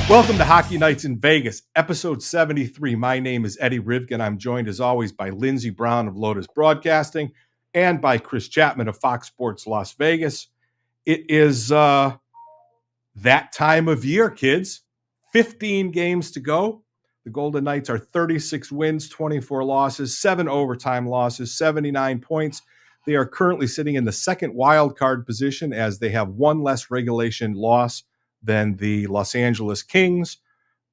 Welcome to Hockey Nights in Vegas, episode 73. My name is Eddie Rivkin. I'm joined as always by Lindsey Brown of Lotus Broadcasting and by Chris Chapman of Fox Sports Las Vegas. It is that time of year, kids. 15 games to go. The Golden Knights are 36 wins, 24 losses, 7 overtime losses, 79 points. They are currently sitting in the second wild card position as they have one less regulation loss than the Los Angeles Kings,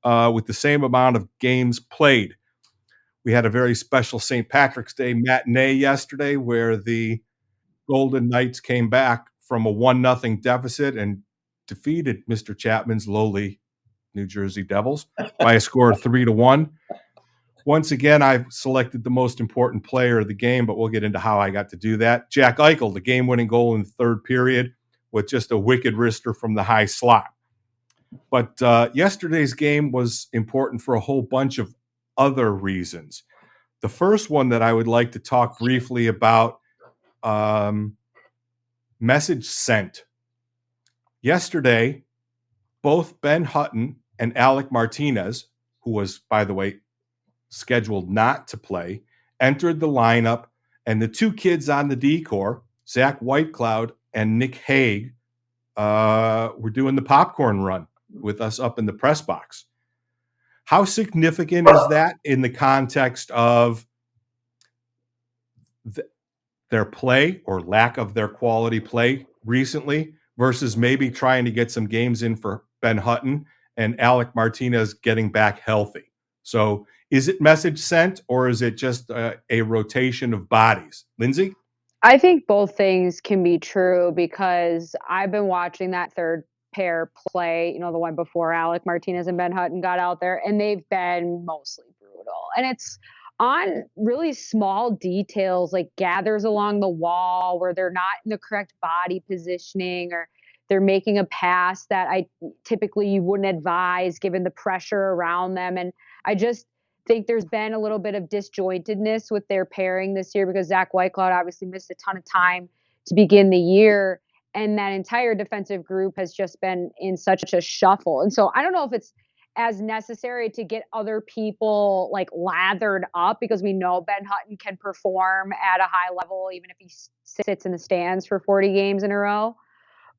with the same amount of games played. We had a very special St. Patrick's Day matinee yesterday where the Golden Knights came back from a 1-0 deficit and defeated Mr. Chapman's lowly New Jersey Devils by a score of 3-1. Once again, I've selected the most important player of the game, but we'll get into how I got to do that. Jack Eichel, the game-winning goal in the third period with just a wicked wrister from the high slot. But yesterday's game was important for a whole bunch of other reasons. The first one that I would like to talk briefly about, message sent. Yesterday, both Ben Hutton and Alec Martinez, who was, by the way, scheduled not to play, entered the lineup, and the two kids on the D-corps, Zach Whitecloud and Nick Hague, were doing the popcorn run with us up in the press box. How significant is that in the context of their play or lack of their quality play recently versus maybe trying to get some games in for Ben Hutton and Alec Martinez getting back healthy? So is it message sent or is it just a rotation of bodies? Lindsey? I think both things can be true because I've been watching that third pair play, the one before Alec Martinez and Ben Hutton got out there, and they've been mostly brutal. And it's on really small details like gathers along the wall where they're not in the correct body positioning, or they're making a pass that I typically you wouldn't advise given the pressure around them. And I just think there's been a little bit of disjointedness with their pairing this year because Zach Whitecloud obviously missed a ton of time to begin the year. And that entire defensive group has just been in such a shuffle. And so I don't know if it's as necessary to get other people like lathered up because we know Ben Hutton can perform at a high level even if he sits in the stands for 40 games in a row.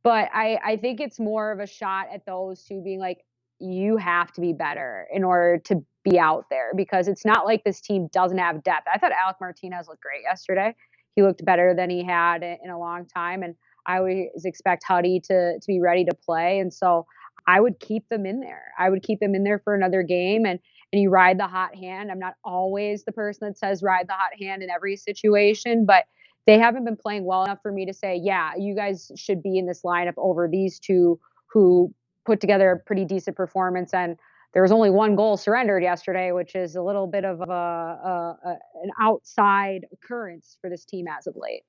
But I think it's more of a shot at those two being like, you have to be better in order to be out there because it's not like this team doesn't have depth. I thought Alec Martinez looked great yesterday. He looked better than he had in a long time. And I always expect Huddy to be ready to play. And so I would keep them in there. I would keep them in there for another game and you ride the hot hand. I'm not always the person that says ride the hot hand in every situation, but they haven't been playing well enough for me to say, yeah, you guys should be in this lineup over these two who put together a pretty decent performance. And there was only one goal surrendered yesterday, which is a little bit of an outside occurrence for this team as of late.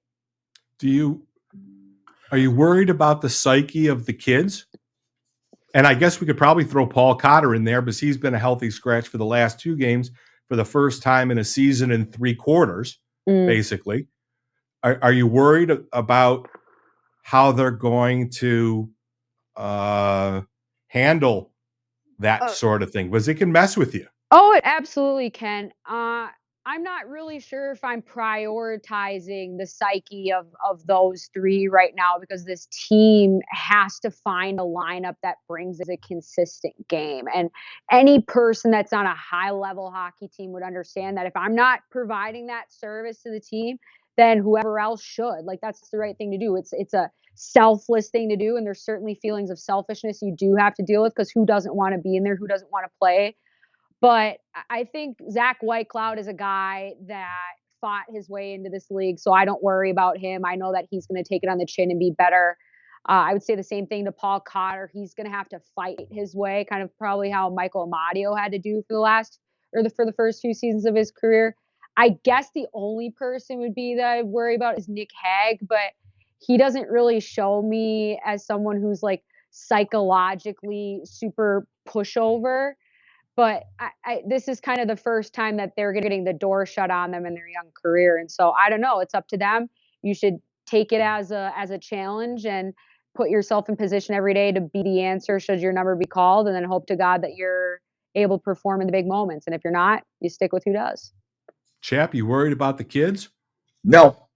Are you worried about the psyche of the kids? And I guess we could probably throw Paul Cotter in there because he's been a healthy scratch for the last two games for the first time in a season and 3 quarters, basically. Are you worried about how they're going to handle that sort of thing? Because it can mess with you. Oh, it absolutely can. I'm not really sure if I'm prioritizing the psyche of those three right now because this team has to find a lineup that brings a consistent game. And any person that's on a high-level hockey team would understand that if I'm not providing that service to the team, then whoever else should. Like, that's the right thing to do. It's a selfless thing to do, and there's certainly feelings of selfishness you do have to deal with because who doesn't want to be in there? Who doesn't want to play? But I think Zach Whitecloud is a guy that fought his way into this league, so I don't worry about him. I know that he's going to take it on the chin and be better. I would say the same thing to Paul Cotter. He's going to have to fight his way, kind of probably how Michael Amadio had to do for the first few seasons of his career. I guess the only person would be that I worry about is Nick Hague, but he doesn't really show me as someone who's like psychologically super pushover. But this is kind of the first time that they're getting the door shut on them in their young career. And so I don't know. It's up to them. You should take it as a challenge. put yourself in position every day to be the answer should your number be called, and then hope to God that you're able to perform in the big moments. And if you're not, you stick with who does. Chap, you worried about the kids? No,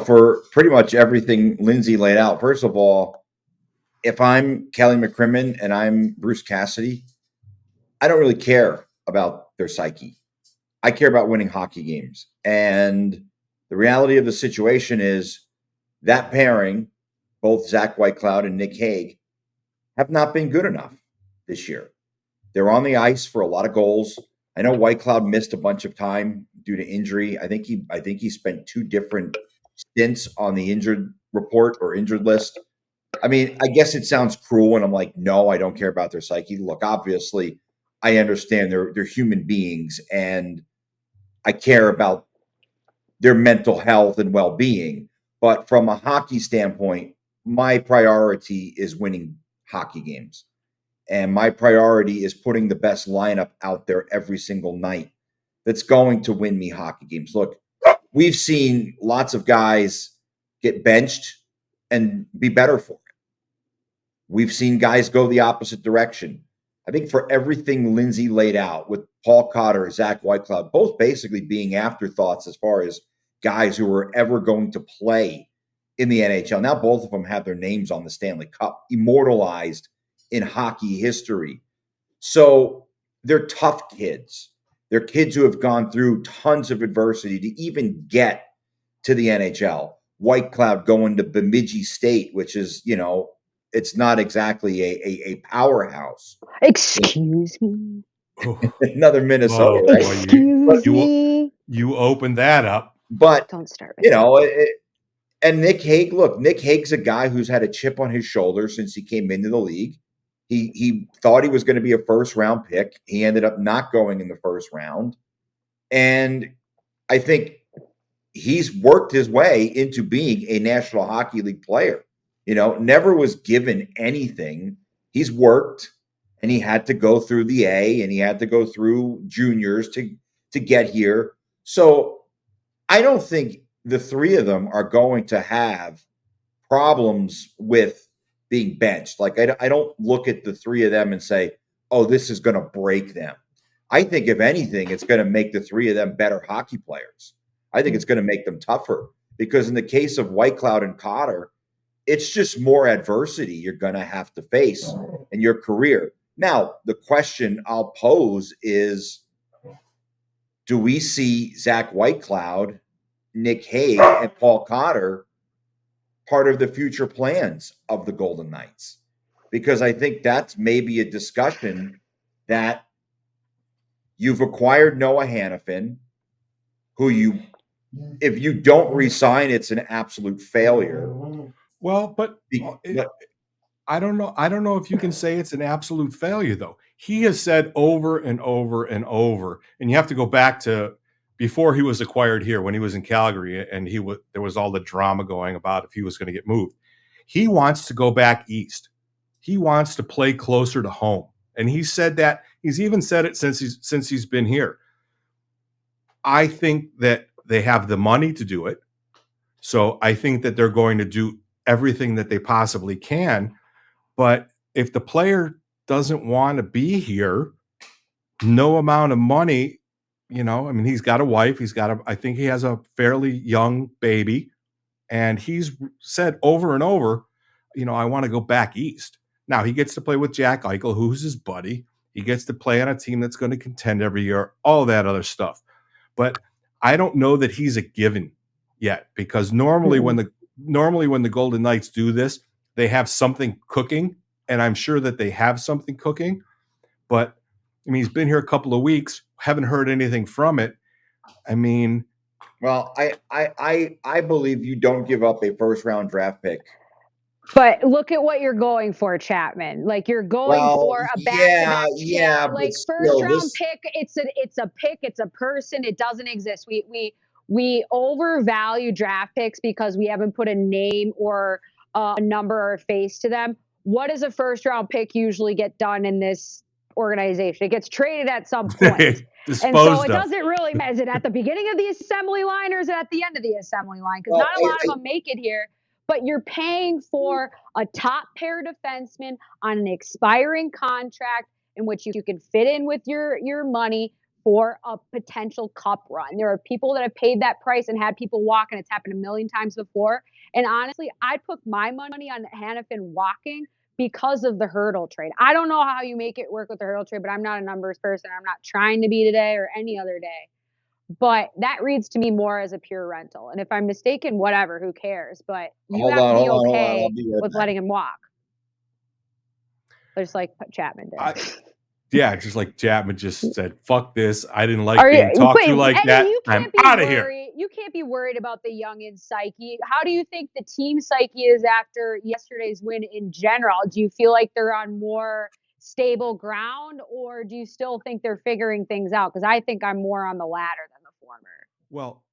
for pretty much everything Lindsey laid out. First of all, if I'm Kelly McCrimmon and I'm Bruce Cassidy, I don't really care about their psyche. I care about winning hockey games. And the reality of the situation is that pairing, both Zach Whitecloud and Nick Hague, have not been good enough this year. They're on the ice for a lot of goals. I know Whitecloud missed a bunch of time due to injury. I think he spent 2 different stints on the injured report or injured list. I mean, I guess it sounds cruel when I'm like, no, I don't care about their psyche. Look, obviously, I understand they're human beings, and I care about their mental health and well-being. But from a hockey standpoint, my priority is winning hockey games. And my priority is putting the best lineup out there every single night that's going to win me hockey games. Look, we've seen lots of guys get benched and be better for it. We've seen guys go the opposite direction. I think for everything Lindsey laid out with Paul Cotter, Zach Whitecloud, both basically being afterthoughts as far as guys who were ever going to play in the NHL. Now both of them have their names on the Stanley Cup, immortalized in hockey history. So they're tough kids. They're kids who have gone through tons of adversity to even get to the NHL. Whitecloud going to Bemidji State, which is, it's not exactly a powerhouse. Excuse me. Another Minnesota, right? Excuse me. You opened that up. But, don't start. And Nick Hague, look, Nick Hague's a guy who's had a chip on his shoulder since he came into the league. He thought he was going to be a first-round pick. He ended up not going in the first round. And I think he's worked his way into being a National Hockey League player. Never was given anything. He's worked, and he had to go through the A, and he had to go through juniors to get here. So I don't think the 3 of them are going to have problems with being benched. Like, I don't look at the 3 of them and say, oh, this is going to break them. I think, if anything, it's going to make the 3 of them better hockey players. I think it's going to make them tougher, because in the case of Whitecloud and Cotter, it's just more adversity you're going to have to face in your career. Now, the question I'll pose is, do we see Zach Whitecloud, Nick Hague, and Paul Cotter part of the future plans of the Golden Knights? Because I think that's maybe a discussion that you've acquired Noah Hannafin, who if you don't re-sign, it's an absolute failure. Well, but I don't know. I don't know if you can say it's an absolute failure, though. He has said over and over and over, and you have to go back to before he was acquired here, when he was in Calgary, and there was all the drama going about if he was going to get moved. He wants to go back east. He wants to play closer to home, and he said that. He's even said it since he's been here. I think that they have the money to do it, so I think that they're going to do everything that they possibly can. But if the player doesn't want to be here, no amount of money, he's got a wife, I think he has a fairly young baby, and he's said over and over, I want to go back east. Now he gets to play with Jack Eichel, who's his buddy. He gets to play on a team that's going to contend every year, all that other stuff. But I don't know that he's a given yet, because normally when the Golden Knights do this, they have something cooking, and I'm sure that they have something cooking. But he's been here a couple of weeks, haven't heard anything from it. Well, I believe you don't give up a first-round draft pick. But look at what you're going for, Chapman. Like, you're going for a back-to-back. Yeah, like, first-round pick. It's a pick. It's a person. It doesn't exist. We overvalue draft picks because we haven't put a name or a number or a face to them. What does a first-round pick usually get done in this organization? It gets traded at some point. And so it doesn't really matter. Is it at the beginning of the assembly line, or is it at the end of the assembly line? Because not a lot of them make it here. but you're paying for a top pair defenseman on an expiring contract in which you can fit in with your money for a potential cup run. There are people that have paid that price and had people walk, and it's happened a million times before. And honestly, I'd put my money on Hanifin walking because of the Hurdle trade. I don't know how you make it work with the Hurdle trade, but I'm not a numbers person. I'm not trying to be today or any other day. But that reads to me more as a pure rental. And if I'm mistaken, whatever, who cares? But you have to be okay with letting him walk. Just like Chapman did. Yeah, just like Chapman just said, fuck this. I didn't like being talked to like that. I'm out of here. You can't be worried about the youngins' psyche. How do you think the team psyche is after yesterday's win in general? Do you feel like they're on more stable ground, or do you still think they're figuring things out? Because I think I'm more on the latter than the former. Well,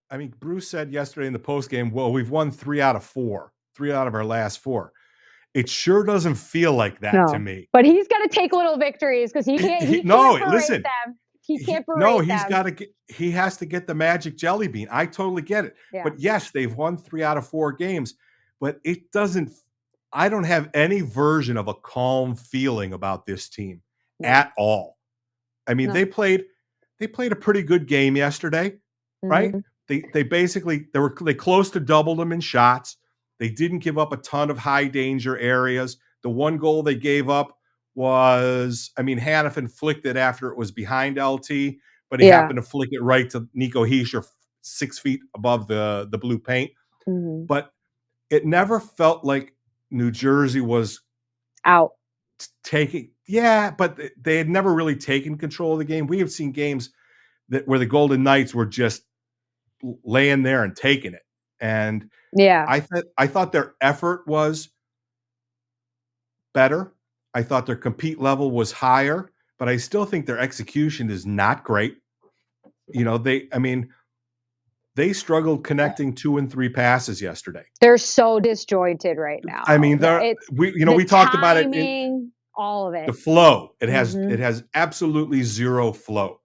I mean, Bruce said yesterday in the postgame, well, we've won 3 out of 4, 3 out of our last 4. It sure doesn't feel like that to me. But he's got to take little victories because he can't berate them. He can't berate them. He has to get the magic jelly bean. I totally get it. Yeah. But yes, they've won 3 out of 4 games, but it doesn't, I don't have any version of a calm feeling about this team at all. I mean, they played a pretty good game yesterday, right? They basically, they close to doubled them in shots. They didn't give up a ton of high danger areas. The one goal they gave up was, I mean, Hanifin flicked it after it was behind LT, but he happened to flick it right to Nico Hischier 6 feet above the blue paint. But it never felt like New Jersey was out taking. Yeah, but they had never really taken control of the game. We have seen games where the Golden Knights were just laying there and taking it. And I thought their effort was better. I thought their compete level was higher, but I still think their execution is not great. You know, they struggled connecting 2 and 3 passes yesterday. They're so disjointed right now. I mean, we talked about it. All of it. The flow. It has absolutely zero flow.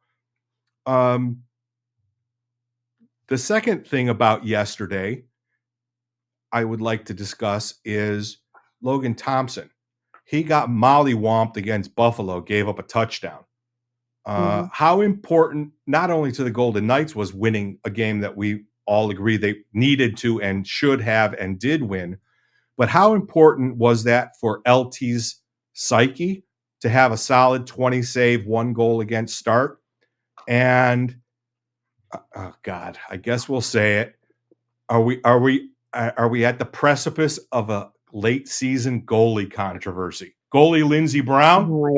The second thing about yesterday I would like to discuss is Logan Thompson. He got mollywomped against Buffalo, gave up a touchdown. How important, not only to the Golden Knights, was winning a game that we all agree they needed to and should have and did win, but how important was that for LT's psyche to have a solid 20 save, 1 goal against start? And oh God, I guess we'll say it. Are we at the precipice of a late season goalie controversy? Goalie Lindsey Brown? Oh my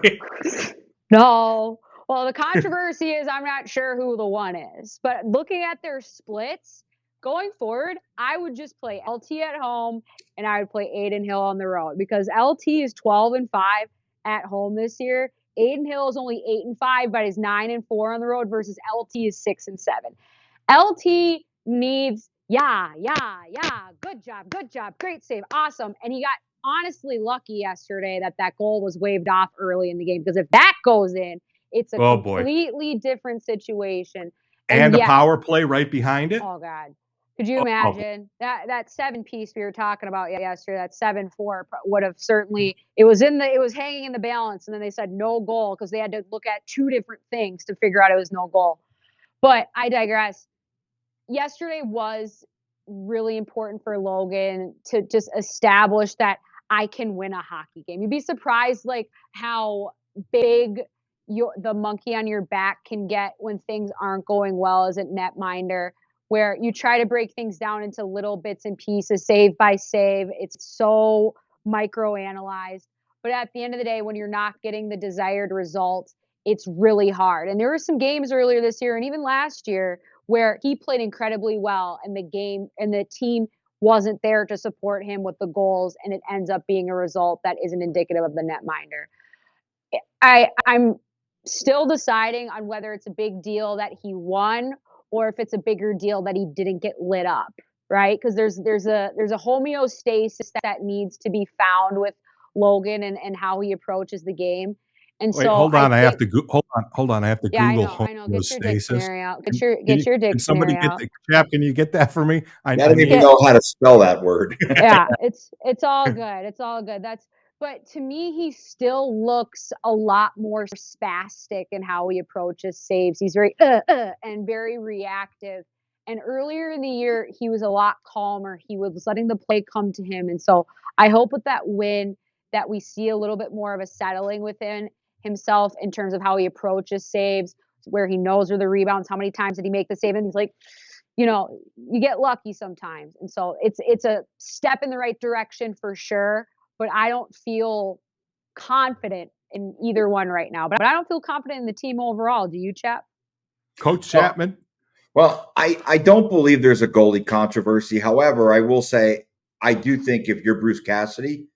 God. No. Well, the controversy is I'm not sure who the one is, but looking at their splits going forward, I would just play LT at home and I would play Adin Hill on the road because LT is 12-5 at home this year. Adin Hill is only 8-5, but is 9-4 on the road versus LT is 6-7. LT needs, good job, great save, awesome. And he got honestly lucky yesterday that goal was waved off early in the game because if that goes in, it's a completely different situation. And a power play right behind it. Oh God. Could you imagine that 7-piece we were talking about yesterday, that 7-4 would have certainly, it was hanging in the balance. And then they said no goal because they had to look at 2 different things to figure out it was no goal. But I digress. Yesterday was really important for Logan to just establish that I can win a hockey game. You'd be surprised like how big the monkey on your back can get when things aren't going well as a netminder, where you try to break things down into little bits and pieces, save by save. It's so micro-analyzed. But at the end of the day, when you're not getting the desired result, it's really hard. And there were some games earlier this year and even last year where he played incredibly well and the game and the team wasn't there to support him with the goals, and it ends up being a result that isn't indicative of the netminder. I'm still deciding on whether it's a big deal that he won or if it's a bigger deal that he didn't get lit up, right? Because there's a homeostasis that needs to be found with Logan and how he approaches the game. And Wait, so hold I on. I have think, to hold on. I have to yeah, I Google know. Get your homeostasis. dictionary out. Can, Get your can somebody dictionary get out. the chap? Can you get that for me? I I don't even need. Get know how to spell that word. Yeah, it's all good. It's all good. But to me, he still looks a lot more spastic in how he approaches saves. He's very and very reactive. And earlier in the year, he was a lot calmer. He was letting the play come to him. And so I hope with that win that we see a little bit more of a settling within himself in terms of how he approaches saves, where he knows where the rebounds, how many times did he make the save, and he's like, you get lucky sometimes. And so it's a step in the right direction for sure, but I don't feel confident in either one right now. But I don't feel confident in the team overall. Do you, Chap? Coach Chapman. Well, I don't believe there's a goalie controversy. However, I will say I do think if you're Bruce Cassidy,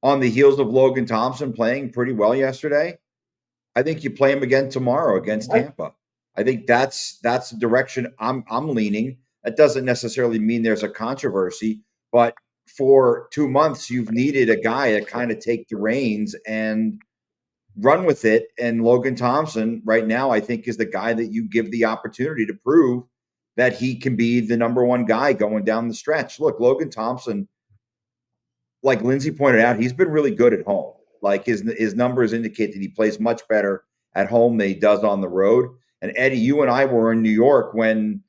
on the heels of Logan Thompson playing pretty well yesterday, I think you play him again tomorrow against Tampa. I think that's the direction I'm leaning. That doesn't necessarily mean there's a controversy, but for 2 months you've needed a guy to kind of take the reins and run with it. And Logan Thompson right now, I think, is the guy that you give the opportunity to prove that he can be the number one guy going down the stretch. Look, Logan Thompson, like Lindsey pointed out, he's been really good at home. Like his numbers indicate that he plays much better at home than he does on the road. And Eddie, you and I were in New York when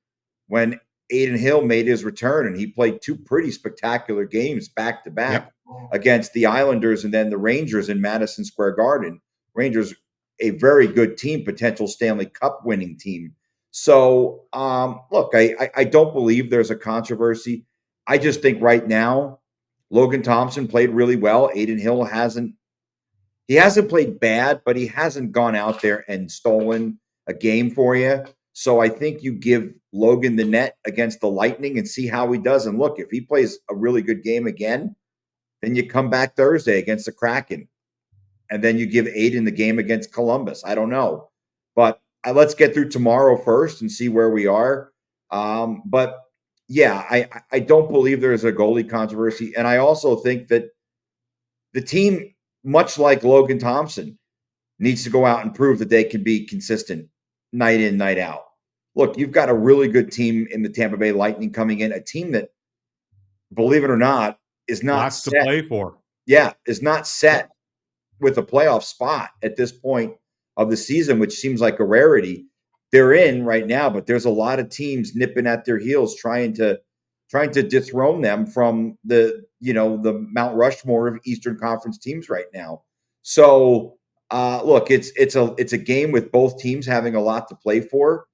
Adin Hill made his return, and he played two pretty spectacular games back to back against the Islanders and then the Rangers in Madison Square Garden. Rangers, a very good team, potential Stanley Cup winning team. So, look, I don't believe there's a controversy. I just think right now, Logan Thompson played really well. Adin Hill hasn't played bad, but he hasn't gone out there and stolen a game for you. So I think you give Logan the net against the Lightning and see how he does. And look, if he plays a really good game again, then you come back Thursday against the Kraken. And then you give Adin the game against Columbus. I don't know. But let's get through tomorrow first and see where we are. But yeah, I don't believe there's a goalie controversy. And I also think that the team, much like Logan Thompson, needs to go out and prove that they can be consistent night in, night out. Look, you've got a really good team in the Tampa Bay Lightning coming in, a team that, believe it or not, is not Lots set. to play for. Yeah, is not set with a playoff spot at this point of the season, which seems like a rarity. They're in right now, but there's a lot of teams nipping at their heels trying to dethrone them from the Mount Rushmore of Eastern Conference teams right now. So look, it's a game with both teams having a lot to play for,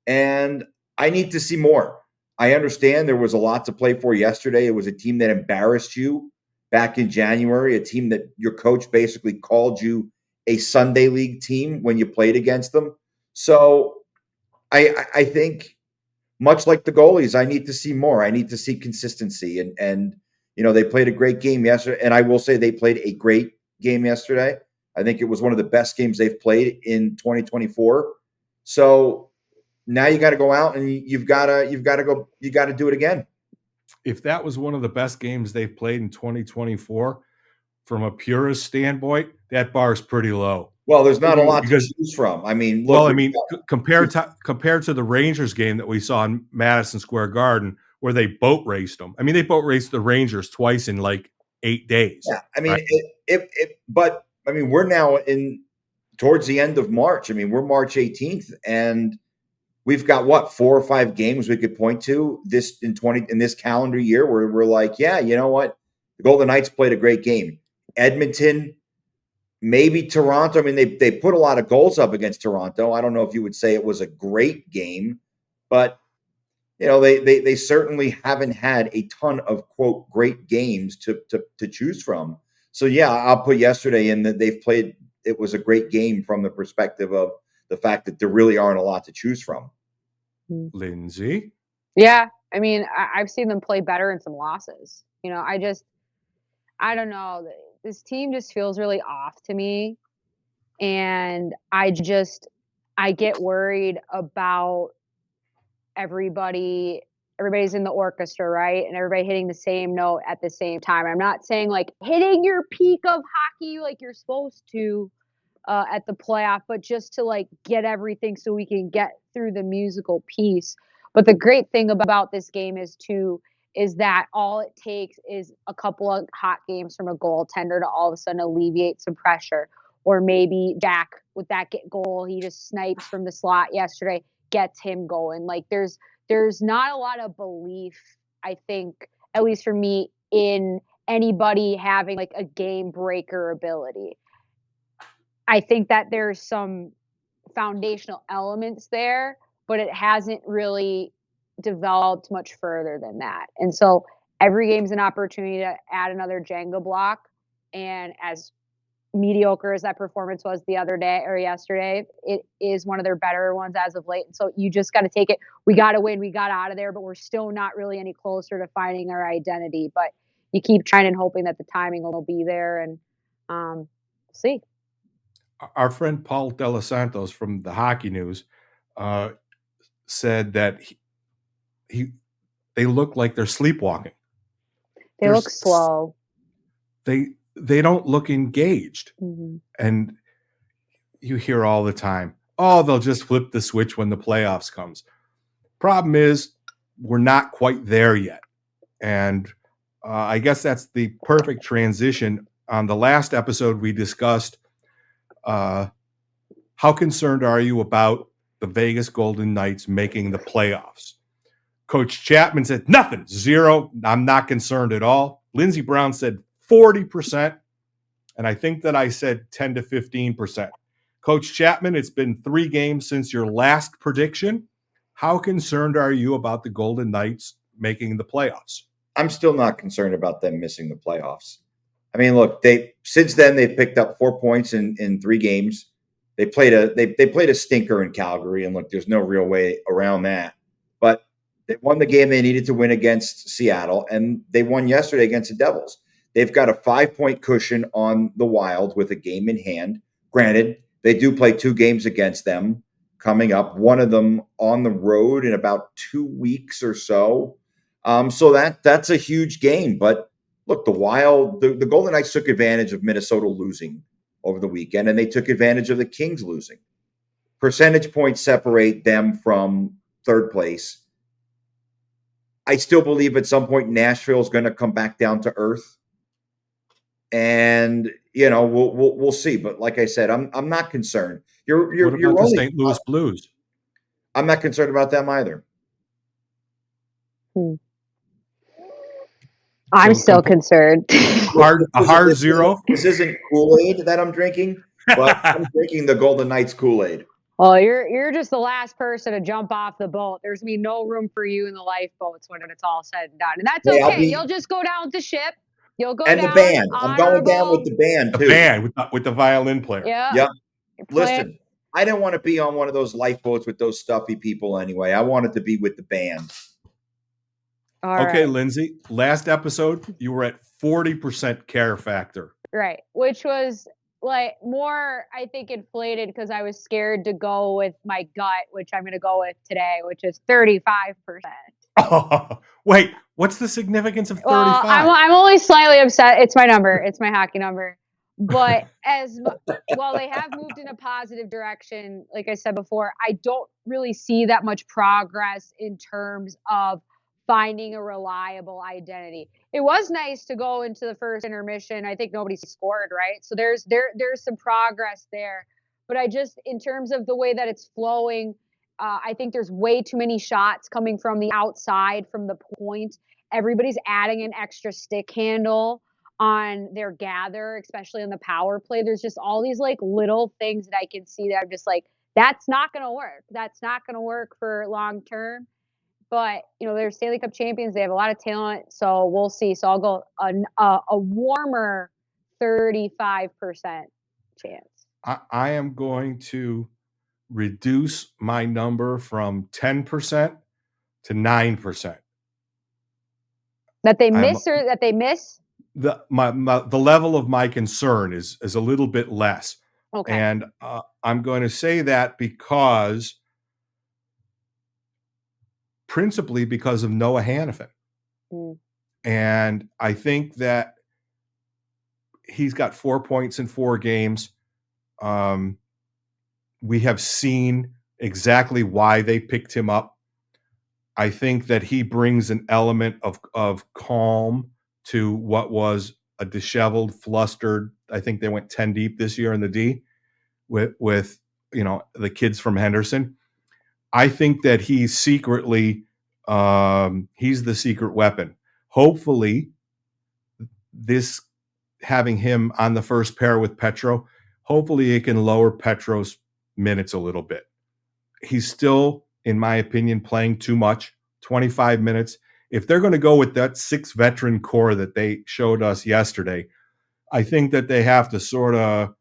and I need to see more. I understand there was a lot to play for yesterday. It was a team that embarrassed you back in January, a team that your coach basically called you a Sunday league team when you played against them. So I think, much like the goalies, I need to see more. I need to see consistency. And they played a great game yesterday. And I will say they played a great game yesterday. I think it was one of the best games they've played in 2024. So now you got to go out and you got to do it again. If that was one of the best games they've played in 2024, from a purist standpoint, that bar is pretty low. Well, there's not a lot to choose from. I mean, look. Compared to the Rangers game that we saw in Madison Square Garden, where they boat raced them. I mean, they boat raced the Rangers twice in like 8 days. Yeah, I mean, right? But I mean, we're now towards the end of March. I mean, we're March 18th, and we've got what, 4 or 5 games we could point to in this calendar year where we're like, yeah, you know what, the Golden Knights played a great game. Edmonton. Maybe Toronto. I mean, they put a lot of goals up against Toronto. I don't know if you would say it was a great game, but they certainly haven't had a ton of quote great games to choose from. So yeah, I'll put yesterday in that they've played. It was a great game from the perspective of the fact that there really aren't a lot to choose from. Lindsey? Yeah, I mean, I've seen them play better in some losses. I don't know. This team just feels really off to me. And I get worried about everybody's in the orchestra, right? And everybody hitting the same note at the same time. I'm not saying like hitting your peak of hockey like you're supposed to, at the playoff, but just to like get everything so we can get through the musical piece. But the great thing about this game is that all it takes is a couple of hot games from a goaltender to all of a sudden alleviate some pressure. Or maybe Jack with that goal he just snipes from the slot yesterday gets him going. Like there's not a lot of belief, I think, at least for me, in anybody having like a game breaker ability. I think that there's some foundational elements there, but it hasn't really developed much further than that. And so every game's an opportunity to add another Jenga block. And as mediocre as that performance was the other day or yesterday, it is one of their better ones as of late. And so you just got to take it. We got to win. We got out of there, but we're still not really any closer to finding our identity. But you keep trying and hoping that the timing will be there, and see. Our friend Paul De Los Santos from the Hockey News said that they look like they're sleepwalking. They look slow. They don't look engaged. Mm-hmm. And you hear all the time, oh, they'll just flip the switch when the playoffs comes. Problem is, we're not quite there yet. And I guess that's the perfect transition. On the last episode, we discussed how concerned are you about the Vegas Golden Knights making the playoffs? Coach Chapman said, nothing, 0. I'm not concerned at all. Lindsey Brown said 40%. And I think that I said 10 to 15%. Coach Chapman, it's been 3 games since your last prediction. How concerned are you about the Golden Knights making the playoffs? I'm still not concerned about them missing the playoffs. I mean, look, since then they've picked up 4 points in 3 games. They played a stinker in Calgary, and look, there's no real way around that. But they won the game they needed to win against Seattle, and they won yesterday against the Devils. They've got a 5-point cushion on the Wild with a game in hand. Granted, they do play 2 games against them coming up, one of them on the road in about 2 weeks or so. So that's a huge game. But look, the Wild, the Golden Knights took advantage of Minnesota losing over the weekend, and they took advantage of the Kings losing. Percentage points separate them from third place. I still believe at some point Nashville is going to come back down to earth. And we'll see. But like I said, I'm not concerned. What about the St. Louis Blues? I'm not concerned about them either. I'm still concerned. A hard 0. This isn't Kool-Aid that I'm drinking, but I'm drinking the Golden Knights Kool-Aid. Well, you're just the last person to jump off the boat. There's gonna be no room for you in the lifeboats when it's all said and done, and that's okay. You'll just go down with the ship. You'll go and down. The band. I'm going down with the band too. The band with the violin player. Yeah. Yep. Listen, I didn't want to be on one of those lifeboats with those stuffy people anyway. I wanted to be with the band. Okay, right. Lindsey, last episode, you were at 40% care factor. Right, which was like more, I think, inflated because I was scared to go with my gut, which I'm going to go with today, which is 35%. Oh, wait, what's the significance of 35? Well, I'm only slightly upset. It's my number. It's my hockey number. But while they have moved in a positive direction, like I said before, I don't really see that much progress in terms of finding a reliable identity. It was nice to go into the first intermission. I think nobody scored, right? So there's some progress there. But I just, in terms of the way that it's flowing, I think there's way too many shots coming from the outside, from the point. Everybody's adding an extra stick handle on their gather, especially on the power play. There's just all these like little things that I can see that I'm just like, that's not going to work. That's not going to work for long term. But, they're Stanley Cup champions. They have a lot of talent. So we'll see. So I'll go a warmer 35% chance. I am going to reduce my number from 10% to 9%. That they miss or that they miss? The level of my concern is a little bit less. Okay. And I'm going to say that principally because of Noah Hannafin. And I think that he's got 4 points in 4 games. We have seen exactly why they picked him up. I think that he brings an element of calm to what was a disheveled, flustered. I think they went 10 deep this year in the D with the kids from Henderson. I think that he's secretly he's the secret weapon. Hopefully, this having him on the first pair with Petro, hopefully it can lower Petro's minutes a little bit. He's still, in my opinion, playing too much. 25 minutes. If they're going to go with that 6 veteran core that they showed us yesterday, I think that they have to sort of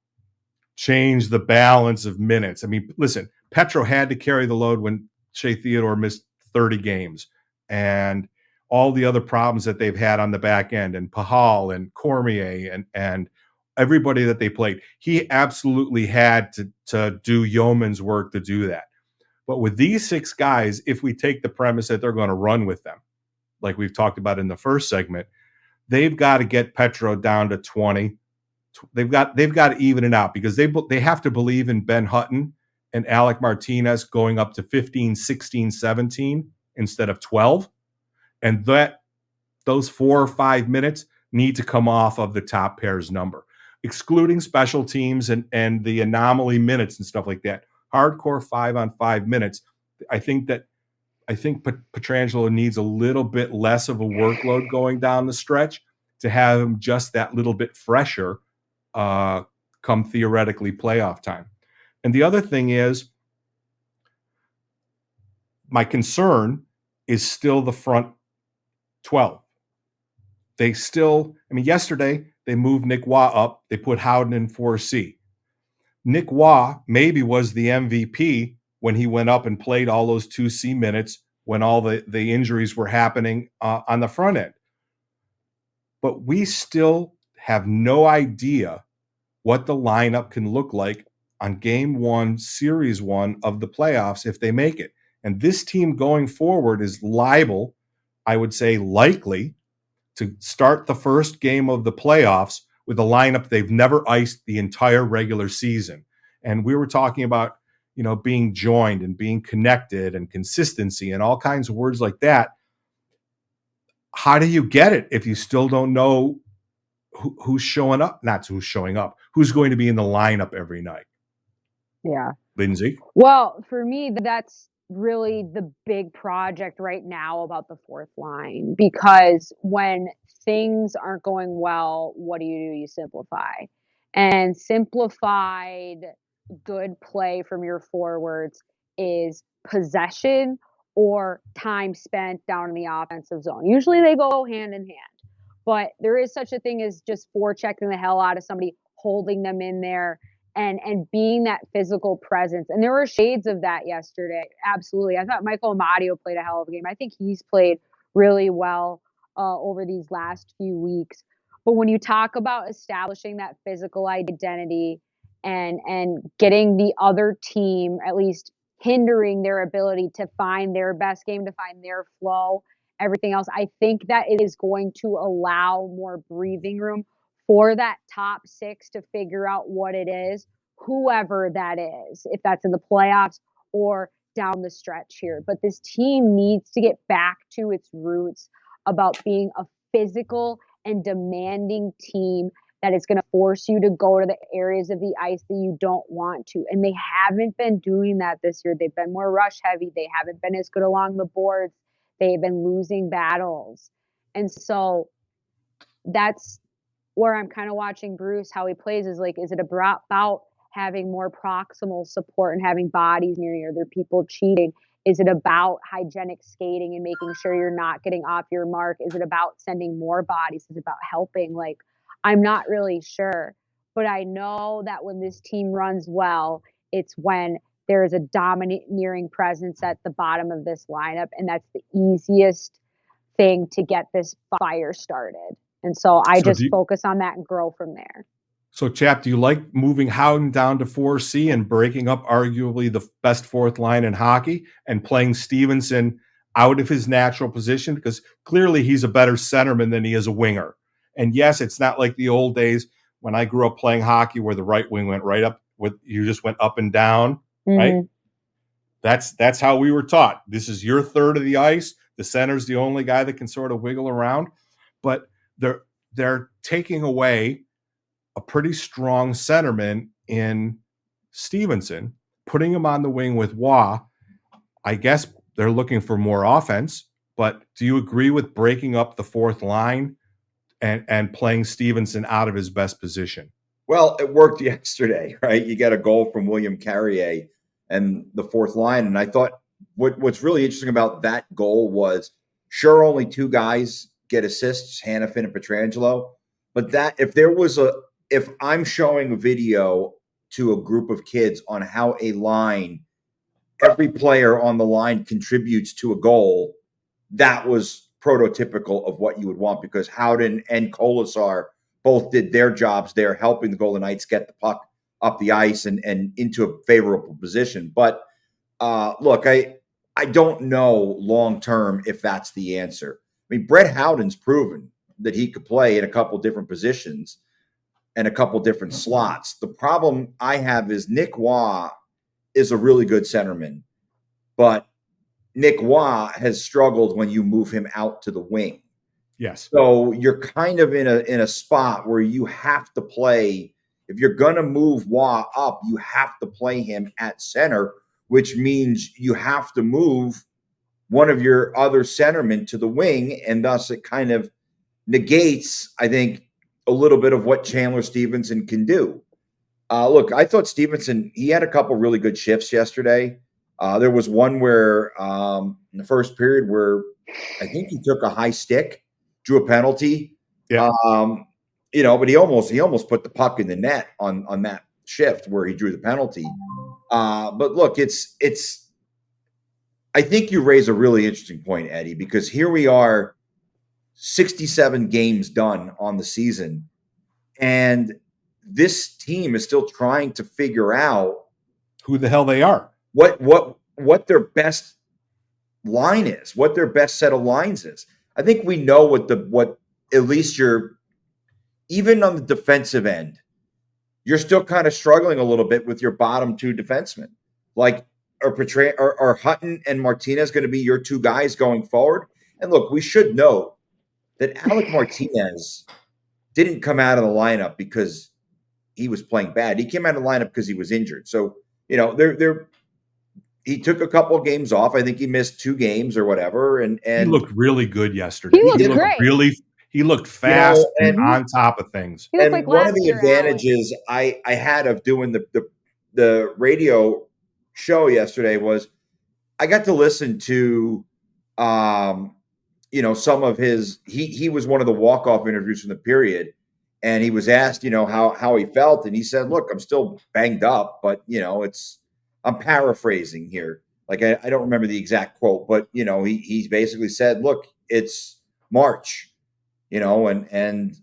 change the balance of minutes. I mean, listen, Petro had to carry the load when Shea Theodore missed 30 games and all the other problems that they've had on the back end, and Pahal and Cormier and everybody that they played. He absolutely had to do yeoman's work to do that. But with these 6 guys, if we take the premise that they're going to run with them, like we've talked about in the first segment, they've got to get Petro down to 20. They've got to even it out, because they have to believe in Ben Hutton and Alec Martinez going up to 15, 16, 17 instead of 12. And those 4 or 5 minutes need to come off of the top pair's number, excluding special teams and the anomaly minutes and stuff like that. Hardcore 5-on-5 minutes. I think Pietrangelo needs a little bit less of a workload going down the stretch to have him just that little bit fresher come theoretically playoff time. And the other thing is, my concern is still the front 12. They still, yesterday they moved Nick Waugh up. They put Hutton in 4C. Nick Waugh maybe was the MVP when he went up and played all those 2C minutes when all the injuries were happening on the front end. But we still have no idea what the lineup can look like on game 1, series 1 of the playoffs if they make it. And this team going forward is liable, I would say likely, to start the first game of the playoffs with a lineup they've never iced the entire regular season. And we were talking about, being joined and being connected and consistency and all kinds of words like that. How do you get it if you still don't know who's showing up? Not who's showing up, who's going to be in the lineup every night? Yeah. Lindsey? Well, for me, that's really the big project right now about the 4th line, because when things aren't going well, what do? You simplify. And simplified good play from your forwards is possession or time spent down in the offensive zone. Usually they go hand in hand, but there is such a thing as just forechecking the hell out of somebody, holding them in there, and being that physical presence. And there were shades of that yesterday. Absolutely. I thought Michael Amadio played a hell of a game. I think he's played really well over these last few weeks. But when you talk about establishing that physical identity and getting the other team, at least hindering their ability to find their best game, to find their flow, everything else, I think that it is going to allow more breathing room for that top 6 to figure out what it is, whoever that is, if that's in the playoffs or down the stretch here. But this team needs to get back to its roots about being a physical and demanding team that is going to force you to go to the areas of the ice that you don't want to. And they haven't been doing that this year. They've been more rush heavy. They haven't been as good along the boards. They've been losing battles. And so that's where I'm kind of watching Bruce, how he plays, is like, is it about having more proximal support and having bodies near you? Are there people cheating? Is it about hygienic skating and making sure you're not getting off your mark? Is it about sending more bodies? Is it about helping? Like, I'm not really sure. But I know that when this team runs well, it's when there is a domineering presence at the bottom of this lineup. And that's the easiest thing to get this fire started. And so I just focus on that and grow from there. So, Chap, do you like moving Hutton down to 4C and breaking up arguably the best 4th line in hockey and playing Stevenson out of his natural position? Because clearly he's a better centerman than he is a winger. And yes, it's not like the old days when I grew up playing hockey where the right wing went right up you just went up and down, right? That's how we were taught. This is your third of the ice. The center's the only guy that can sort of wiggle around. But they're taking away a pretty strong centerman in Stevenson, putting him on the wing with Waugh. I guess they're looking for more offense, but do you agree with breaking up the fourth line and playing Stevenson out of his best position? Well, it worked yesterday, right? You got a goal from William Carrier and the fourth line. And I thought what's really interesting about that goal was, sure, only two guys get assists, Hannafin and Pietrangelo. But that if I'm showing a video to a group of kids on how a line, every player on the line contributes to a goal, that was prototypical of what you would want, because Hutton and Kolasar both did their jobs there, helping the Golden Knights get the puck up the ice and into a favorable position. But look, I don't know long term if that's the answer. I mean, Brett Howden's proven that he could play in a couple different positions and a couple different slots. The problem I have is Nick Waugh is a really good centerman, but Nick Waugh has struggled when you move him out to the wing. Yes. So you're kind of in a spot where you have to play. If you're going to move Waugh up, you have to play him at center, which means you have to move one of your other centermen to the wing, and thus it kind of negates, I think, a little bit of what Chandler Stevenson can do. Look, I thought Stevenson, he had a couple really good shifts yesterday. There was one where in the first period where I think he took a high stick, drew a penalty. Yeah. But he almost put the puck in the net on that shift where he drew the penalty. But look, it's I think you raise a really interesting point, Eddie, because here we are, 67 games done on the season, and this team is still trying to figure out who the hell they are, what their best line is, what their best set of lines is. I think we know what at least you're, even on the defensive end, you're still kind of struggling a little bit with your bottom two defensemen. Like, are Hutton and Martinez going to be your two guys going forward? And look, we should note that Alec Martinez didn't come out of the lineup because he was playing bad. He came out of the lineup because he was injured. So, he took a couple of games off. I think he missed 2 games or whatever. And he looked really good yesterday. He looked great. He looked fast and on top of things. He looked like one of the year, advantages I had of doing the radio show yesterday was I got to listen to some of his, he was one of the walk-off interviews from the period, and he was asked, how he felt, and he said, look, I'm still banged up, but I'm paraphrasing here. Like, I don't remember the exact quote, but he basically said, look, it's March, and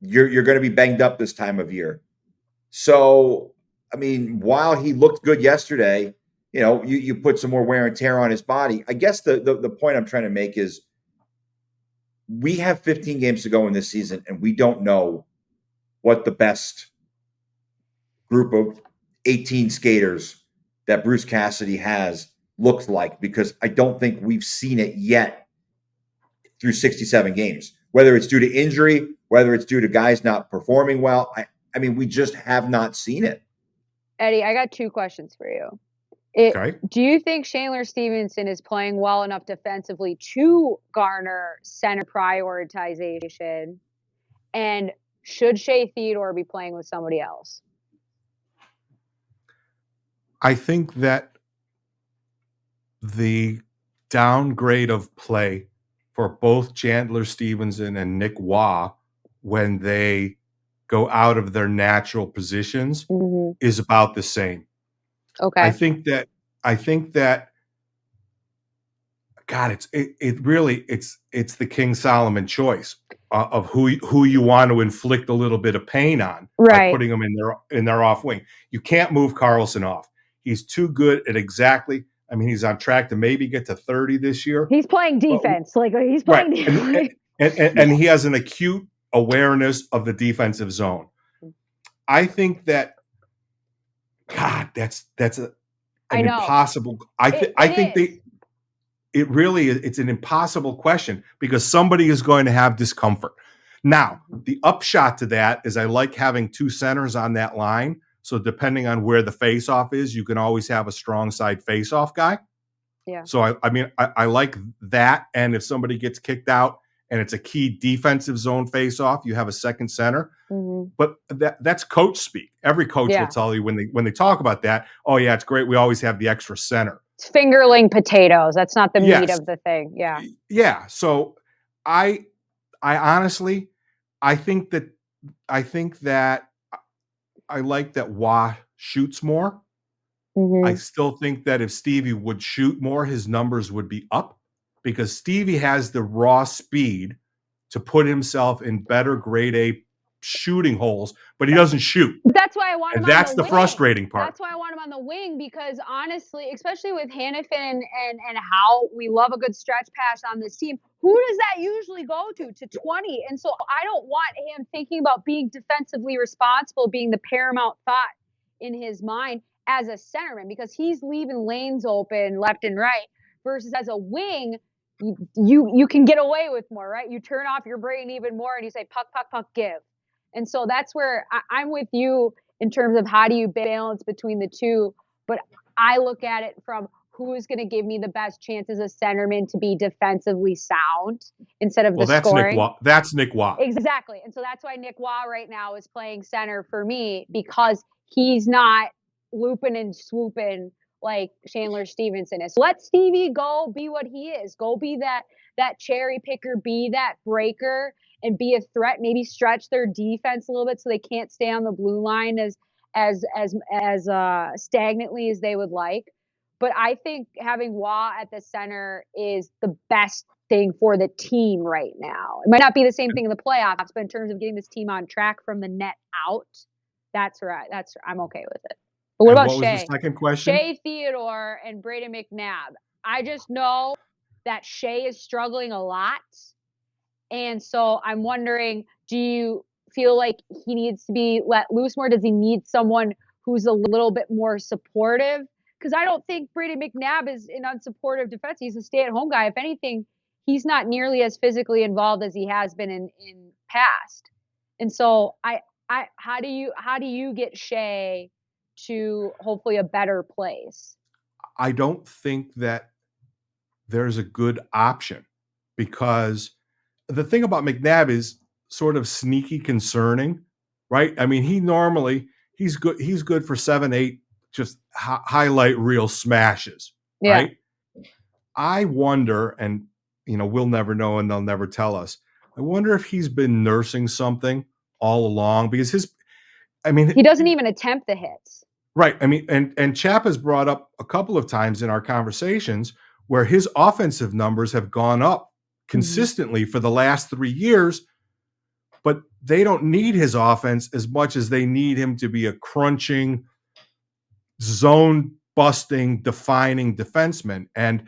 you're going to be banged up this time of year. So, I mean, while he looked good yesterday, you put some more wear and tear on his body. I guess the point I'm trying to make is we have 15 games to go in this season, and we don't know what the best group of 18 skaters that Bruce Cassidy has looks like, because I don't think we've seen it yet through 67 games, whether it's due to injury, whether it's due to guys not performing well. I mean, we just have not seen it. Eddie, I got 2 questions for you. Okay. Do you think Chandler Stevenson is playing well enough defensively to garner center prioritization? And should Shea Theodore be playing with somebody else? I think that the downgrade of play for both Chandler Stevenson and Nick Waugh when they go out of their natural positions is about the same. Okay. I think that God, it's the King Solomon choice of who you want to inflict a little bit of pain on by putting them in their off wing. You can't move Carlson off. He's too good at he's on track to maybe get to 30 this year. He's playing defense. He's playing defense. And he has an acute awareness of the defensive zone. I think that God, that's an I know. impossible. I think it really is. It's an impossible question because somebody is going to have discomfort. Now, the upshot to that is I like having two centers on that line. So depending on where the faceoff is, you can always have a strong side faceoff guy. Yeah. So I like that. And if somebody gets kicked out and it's a key defensive zone faceoff, you have a second center. Mm-hmm. But that's coach speak. Every coach will tell you when they talk about that, oh yeah, it's great. We always have the extra center. It's fingerling potatoes. That's not the meat of the thing. Yeah. Yeah. So I honestly, I think that I like that Wah shoots more. Mm-hmm. I still think that if Stevie would shoot more, his numbers would be up because Stevie has the raw speed to put himself in better grade A shooting holes, but he doesn't shoot. That's why I want him on the wing. That's the frustrating part. That's why I want him on the wing because honestly, especially with Hannafin and how we love a good stretch pass on this team, who does that usually go to 20? And so I don't want him thinking about being defensively responsible, being the paramount thought in his mind as a centerman because he's leaving lanes open left and right versus as a wing, you can get away with more, right? You turn off your brain even more and you say puck, puck, puck, give. And so that's where I'm with you in terms of how do you balance between the two. But I look at it from who is going to give me the best chances as centerman to be defensively sound instead of the scoring. That's Nick Wah. Exactly. And so that's why Nick Wah right now is playing center for me because he's not looping and swooping like Chandler Stevenson is. So let Stevie go be what he is. Go be that cherry picker, be that breaker and be a threat, maybe stretch their defense a little bit so they can't stay on the blue line as stagnantly as they would like. But I think having Wah at the center is the best thing for the team right now. It might not be the same thing in the playoffs, but in terms of getting this team on track from the net out, that's right. I'm okay with it. But what about Shea? What was the second question? Shea, Theodore, and Brayden McNabb. I just know that Shea is struggling a lot. And so I'm wondering, do you feel like he needs to be let loose more? Does he need someone who's a little bit more supportive? Because I don't think Brayden McNabb is an unsupportive defense. He's a stay-at-home guy. If anything, he's not nearly as physically involved as he has been in past. And so how do you get Shea to hopefully a better place? I don't think that there's a good option because the thing about McNabb is sort of sneaky concerning, right? I mean, he's good for 7-8 just highlight reel smashes, right? I wonder, and we'll never know and they'll never tell us. I wonder if he's been nursing something all along because he doesn't even attempt the hits. Right. I mean, and Chap has brought up a couple of times in our conversations where his offensive numbers have gone up consistently for the last 3 years, but they don't need his offense as much as they need him to be a crunching, zone busting, defining defenseman. And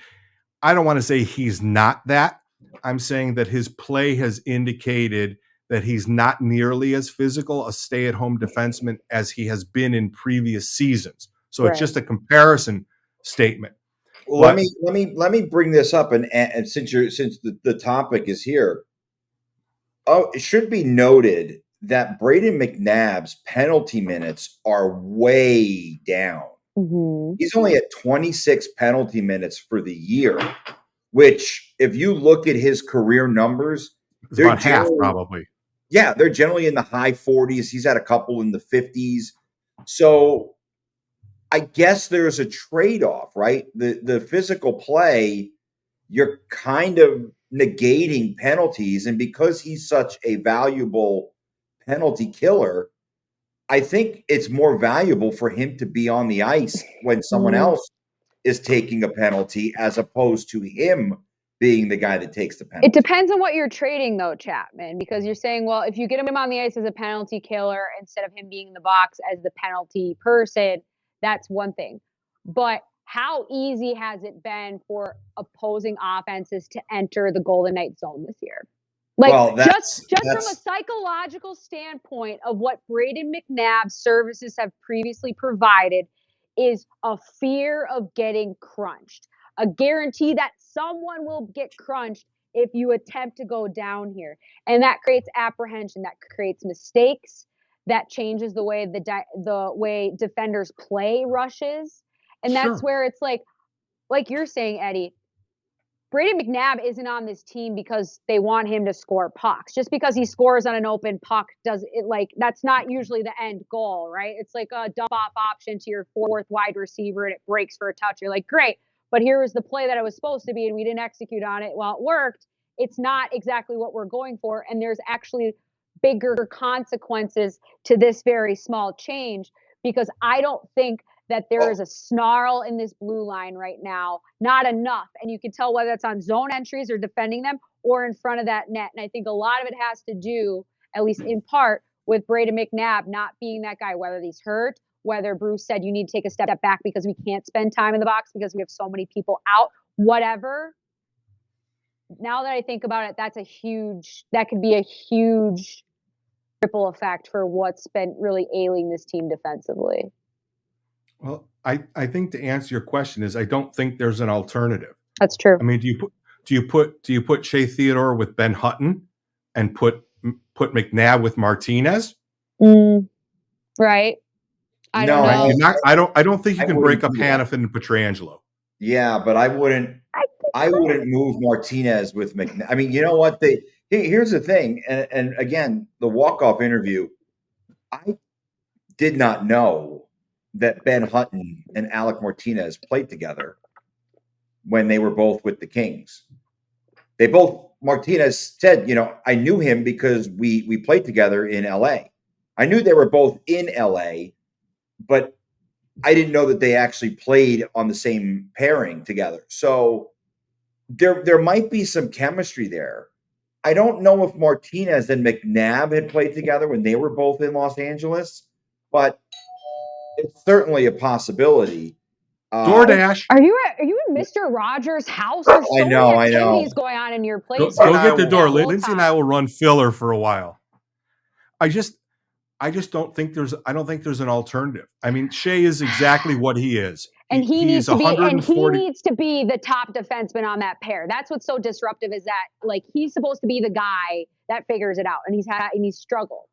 I don't want to say he's not that. I'm saying that his play has indicated that he's not nearly as physical a stay-at-home defenseman as he has been in previous seasons. So It's just a comparison statement. Well, let me bring this up, and since the topic is here, it should be noted that Brayden McNabb's penalty minutes are way down. Mm-hmm. He's only at 26 penalty minutes for the year, which, if you look at his career numbers, they're about half probably. Yeah, they're generally in the high 40s. He's had a couple in the 50s. So I guess there's a trade-off, right? The physical play, you're kind of negating penalties. And because he's such a valuable penalty killer, I think it's more valuable for him to be on the ice when someone else is taking a penalty as opposed to him being the guy that takes the penalty. It depends on what you're trading, though, Chapman, because you're saying, well, if you get him on the ice as a penalty killer instead of him being in the box as the penalty person, that's one thing. But how easy has it been for opposing offenses to enter the Golden Knights zone this year? Like, Well, just from a that's psychological standpoint of what Brayden McNabb's services have previously provided is a fear of getting crunched, a guarantee that someone will get crunched if you attempt to go down here. And that creates apprehension, that creates mistakes, that changes the way the way defenders play rushes. And that's Sure. where it's like you're saying, Eddie, Brayden McNabb isn't on this team because they want him to score pucks. Just because he scores on an open puck does it, like, that's not usually the end goal, right? It's like a dump off option to your fourth wide receiver and it breaks for a touch. You're like, great, but here was the play that it was supposed to be and we didn't execute on it. Well, it worked. It's not exactly what we're going for, and there's actually bigger consequences to this very small change, because I don't think that there is a snarl in this blue line right now, not enough. And you can tell whether it's on zone entries or defending them or in front of that net. And I think a lot of it has to do, at least in part, with Brayden McNabb not being that guy, whether he's hurt, whether Bruce said you need to take a step back because we can't spend time in the box because we have so many people out, whatever. Now that I think about it, that could be a huge ripple effect for what's been really ailing this team defensively. Well, I think to answer your question is I don't think there's an alternative. That's true. I mean, do you put Shea Theodore with Ben Hutton and put McNabb with Martinez? Right. I no, don't know. I don't think you I can wouldn't break up do that. Hannafin and Pietrangelo. Yeah, but I wouldn't move Martinez with McNabb. I mean, you know what? Here's the thing, and again, the walk-off interview, I did not know that Ben Hutton and Alec Martinez played together when they were both with the Kings. Martinez said, I knew him because we played together in LA. I knew they were both in LA, but I didn't know that they actually played on the same pairing together. So there might be some chemistry there. I don't know if Martinez and McNabb had played together when they were both in Los Angeles, but it's certainly a possibility. DoorDash. Are you in Mr. Rogers' house? There's so many activities going on in your place. Go get the door. Lindsey and I will run filler for a while. I just don't think there's an alternative. I mean, Shea is exactly what he is. And he needs to be the top defenseman on that pair. That's what's so disruptive, is that, like, he's supposed to be the guy that figures it out, and he's struggled.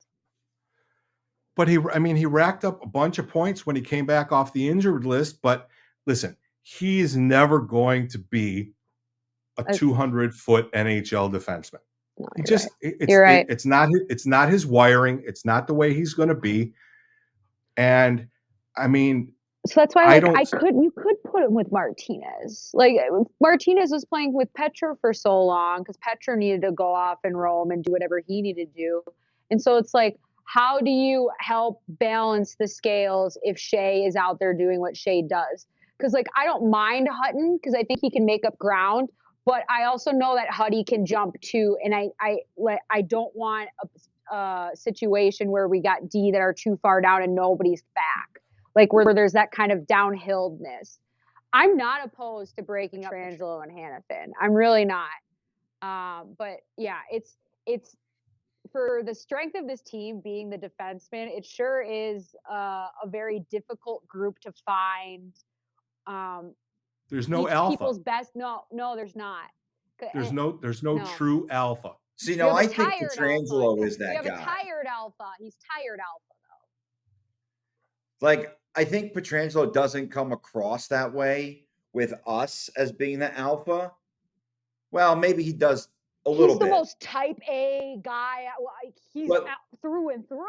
But he racked up a bunch of points when he came back off the injured list. But listen, he's never going to be a 200-foot NHL defenseman. No, It's not his wiring. It's not the way he's going to be. And I mean, so that's why you could put him with Martinez. Like, Martinez was playing with Petro for so long because Petro needed to go off in Rome and do whatever he needed to do. And so it's like, how do you help balance the scales if Shea is out there doing what Shea does? Because, like, I don't mind Hutton because I think he can make up ground, but I also know that Hutty can jump too, and I don't want a situation where we got D that are too far down and nobody's back, like where there's that kind of downhilledness. I'm not opposed to breaking up Pietrangelo and Hannafin. I'm really not. But yeah, it's for the strength of this team being the defenseman, it sure is a very difficult group to find. There's no alpha. People's best. No, there's not. There's no true alpha. See, no, I think Pietrangelo is that guy. You have a tired alpha. He's tired alpha, though. Like, I think Pietrangelo doesn't come across that way with us as being the alpha. Well, maybe he does a little bit. He's the most type A guy. Like, he's out through and through.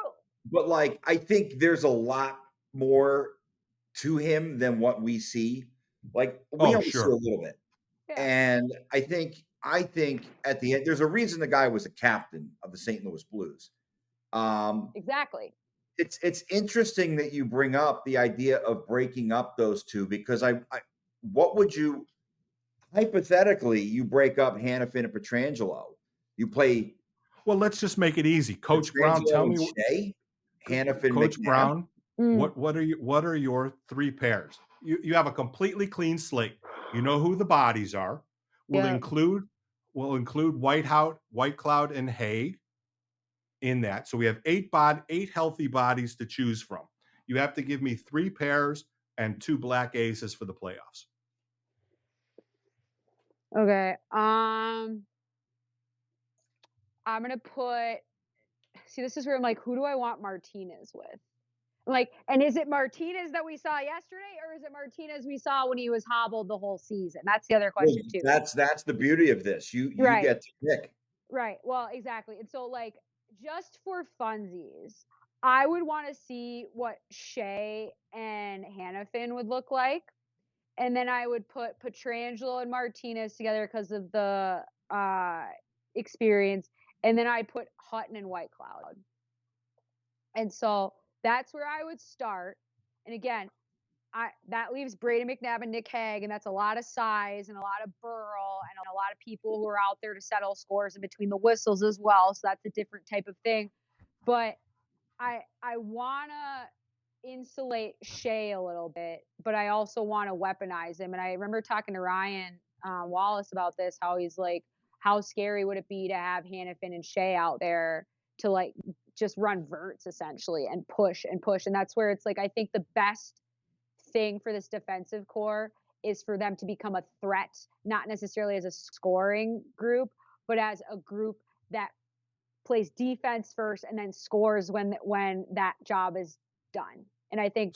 But, like, I think there's a lot more to him than what we see. Like, we only see a little bit. Yeah. And I think at the end, there's a reason the guy was a captain of the St. Louis Blues. Exactly. It's interesting that you bring up the idea of breaking up those two, because what would you hypothetically, you break up Hannafin and Pietrangelo. You play. Well, let's just make it easy. Coach Brown, tell me. Shea, Hannafin, Coach McNabb. Brown, what are your three pairs? You have a completely clean slate. You know who the bodies are. We'll we'll include Whitecloud, and Hague in that. So we have 8 healthy bodies to choose from. You have to give me 3 pairs and 2 black aces for the playoffs. Okay. I'm gonna put. See, this is where I'm like, who do I want Martinez with? Like, and is it Martinez that we saw yesterday, or is it Martinez we saw when he was hobbled the whole season? That's the other question too. That's the beauty of this. You Right. get to pick. Right. Well, exactly. And so, like, just for funsies, I would want to see what Shea and Hannafin would look like. And then I would put Petrangelo and Martinez together because of the experience. And then I'd put Hutton and Whitecloud. And so that's where I would start. And again, that leaves Brayden, McNabb, and Nick Hague, and that's a lot of size and a lot of burl and a lot of people who are out there to settle scores in between the whistles as well. So that's a different type of thing. But I want to insulate Shea a little bit, but I also want to weaponize him. And I remember talking to Ryan Wallace about this, how he's like, how scary would it be to have Hannafin and Shea out there to like just run verts essentially and push and push. And that's where it's like, I think the best thing for this defensive core is for them to become a threat, not necessarily as a scoring group, but as a group that plays defense first and then scores when that job is done. And I think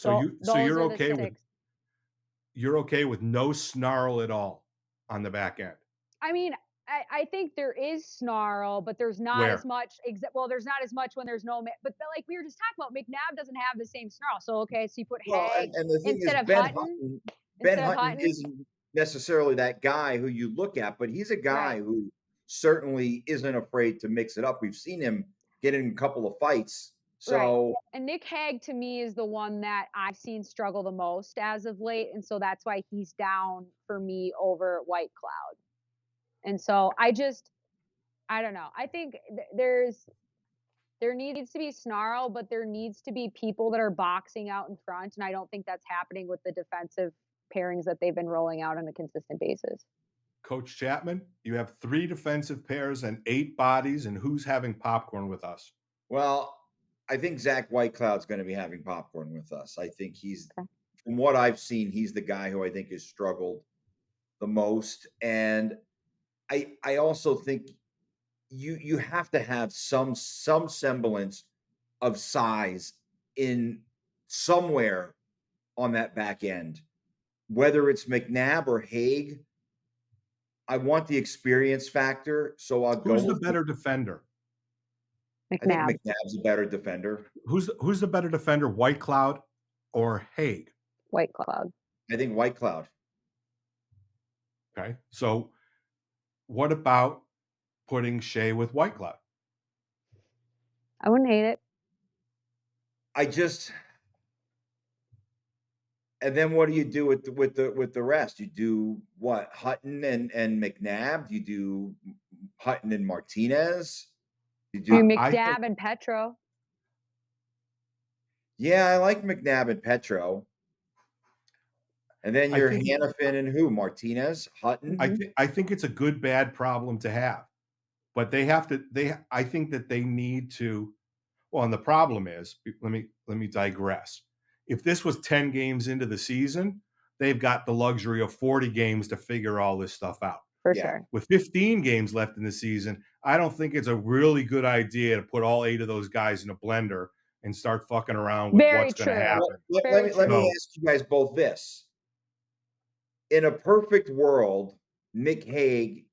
you're okay with no snarl at all on the back end. I mean, I think there is snarl, but there's not as much. Well, there's not as much when there's no. But like we were just talking about, McNabb doesn't have the same snarl. So okay, so you put Hague instead of Hutton. Ben Hutton isn't necessarily that guy who you look at, but he's a guy who certainly isn't afraid to mix it up. We've seen him get in a couple of fights. So and Nick Hague to me is the one that I've seen struggle the most as of late, and so that's why he's down for me over Whitecloud. And so I don't know. I think there needs to be snarl, but there needs to be people that are boxing out in front. And I don't think that's happening with the defensive pairings that they've been rolling out on a consistent basis. Coach Chapman, you have 3 defensive pairs and 8 bodies, and who's having popcorn with us? Well, I think Zach Whitecloud's going to be having popcorn with us. I think from what I've seen, he's the guy who I think has struggled the most. And I also think you have to have some semblance of size in somewhere on that back end, whether it's McNabb or Hague. I want the experience factor, so I'll go. Who's the better defender? McNabb. I think McNabb's a better defender. Who's the better defender, Whitecloud or Hague? Whitecloud. I think Whitecloud. Okay, so what about putting Shea with Whitecloud? I wouldn't hate it. And then what do you do with the rest? You do what? Hutton and McNabb? You do Hutton and Martinez? You do McNabb and Petro. Yeah, I like McNabb and Petro. And then you're Hannafin and who? Martinez, Hutton. I think it's a good bad problem to have, but I think that they need to. Well, and the problem is, let me digress. If this was 10 games into the season, they've got the luxury of 40 games to figure all this stuff out. For sure. With 15 games left in the season, I don't think it's a really good idea to put all 8 of those guys in a blender and start fucking around with what's going to happen. Let me ask you guys both this. In a perfect world, Nick Hague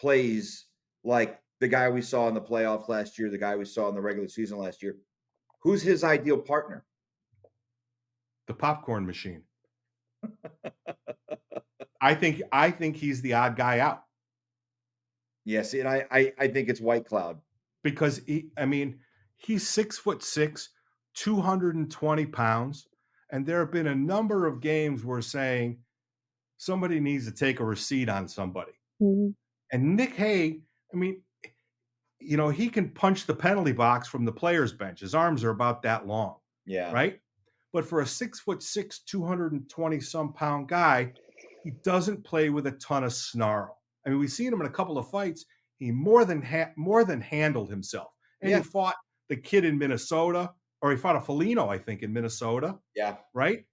plays like the guy we saw in the playoffs last year, the guy we saw in the regular season last year. Who's his ideal partner? The popcorn machine. I think he's the odd guy out. Yes, and I think it's Whitecloud. Because he's 6'6", 220 pounds, and there have been a number of games where saying somebody needs to take a receipt on somebody. Mm-hmm. And Nick Hague, he can punch the penalty box from the player's bench. His arms are about that long. Yeah. Right? But for a 6'6", 220 some pound guy, he doesn't play with a ton of snarl. I mean, we've seen him in a couple of fights. He more than handled himself. And he fought the kid in Minnesota, or he fought a Felino, I think, in Minnesota. Yeah. Right?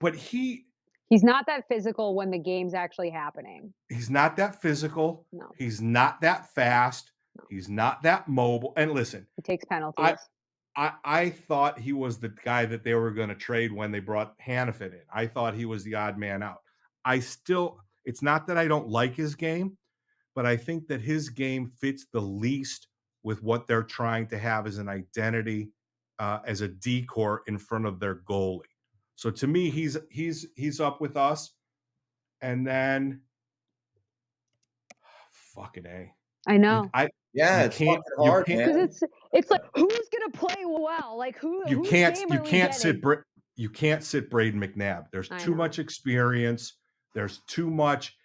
But he's not that physical when the game's actually happening. He's not that physical. No. He's not that fast. No. He's not that mobile. And listen, he takes penalties. I thought he was the guy that they were going to trade when they brought Hannafin in. I thought he was the odd man out. It's not that I don't like his game, but I think that his game fits the least with what they're trying to have as an identity, as a decor in front of their goalie. So to me, he's up with us. And then fucking A. I know. It's fucking hard, man. Because it's like, who's gonna play well? Like who? You can't sit Brayden McNabb. There's too much experience. There's too much.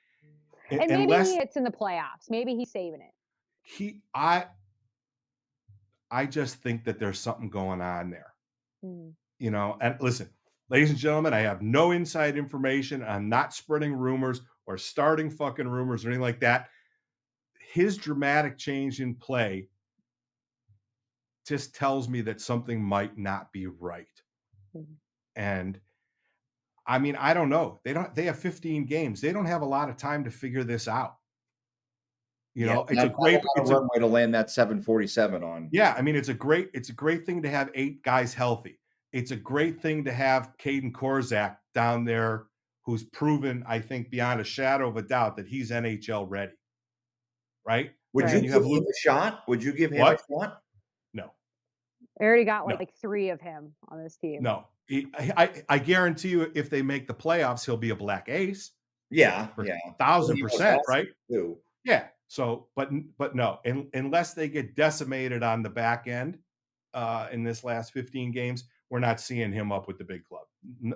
And maybe it's in the playoffs. Maybe he's saving it. I just think that there's something going on there. Mm. You know, and listen, ladies and gentlemen, I have no inside information. I'm not spreading rumors or starting fucking rumors or anything like that. His dramatic change in play just tells me that something might not be right. Mm-hmm. And I mean, I don't know. They have 15 games. They don't have a lot of time to figure this out. You know, it's a great runway to land that 747 on. Yeah, I mean, it's a great thing to have 8 guys healthy. It's a great thing to have Caden Korzak down there, who's proven, I think, beyond a shadow of a doubt that he's NHL ready. Right? Would you give him a shot? Would you give him a shot? No. I already got like 3 of him on this team. No. I guarantee you, if they make the playoffs, he'll be a black ace. Yeah. 1,000%, right? Too. Yeah. So, but no, unless they get decimated on the back end in this last 15 games, we're not seeing him up with the big club.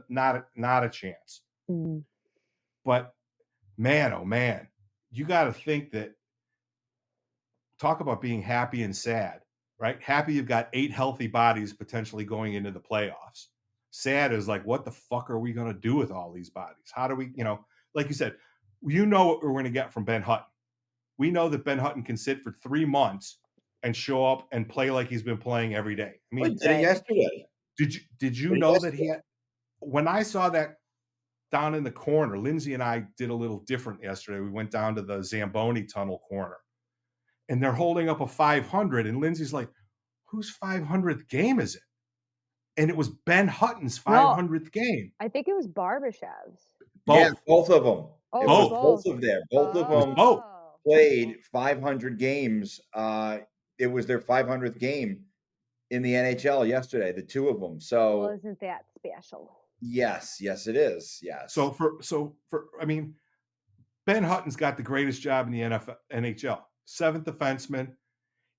Not a chance. Mm-hmm. But man, oh man, you got to think that. Talk about being happy and sad, right? Happy you've got 8 healthy bodies potentially going into the playoffs. Sad is like, what the fuck are we going to do with all these bodies? How do we, like you said, what we're going to get from Ben Hutton. We know that Ben Hutton can sit for 3 months and show up and play like he's been playing every day. I mean, yesterday. Did you know that he had? When I saw that down in the corner, Lindsey and I did a little different yesterday. We went down to the Zamboni tunnel corner, and they're holding up a 500, and Lindsey's like, "Whose 500th game is it?" And it was Ben Hutton's 500th game. I think it was Barbashev's. Both of them. Both of them. Both of them played 500 games. It was their 500th game in the NHL yesterday, the 2 of them. So isn't that special? Yes, it is. Yes. So for I mean, Ben Hutton's got the greatest job in the NHL. 7th defenseman.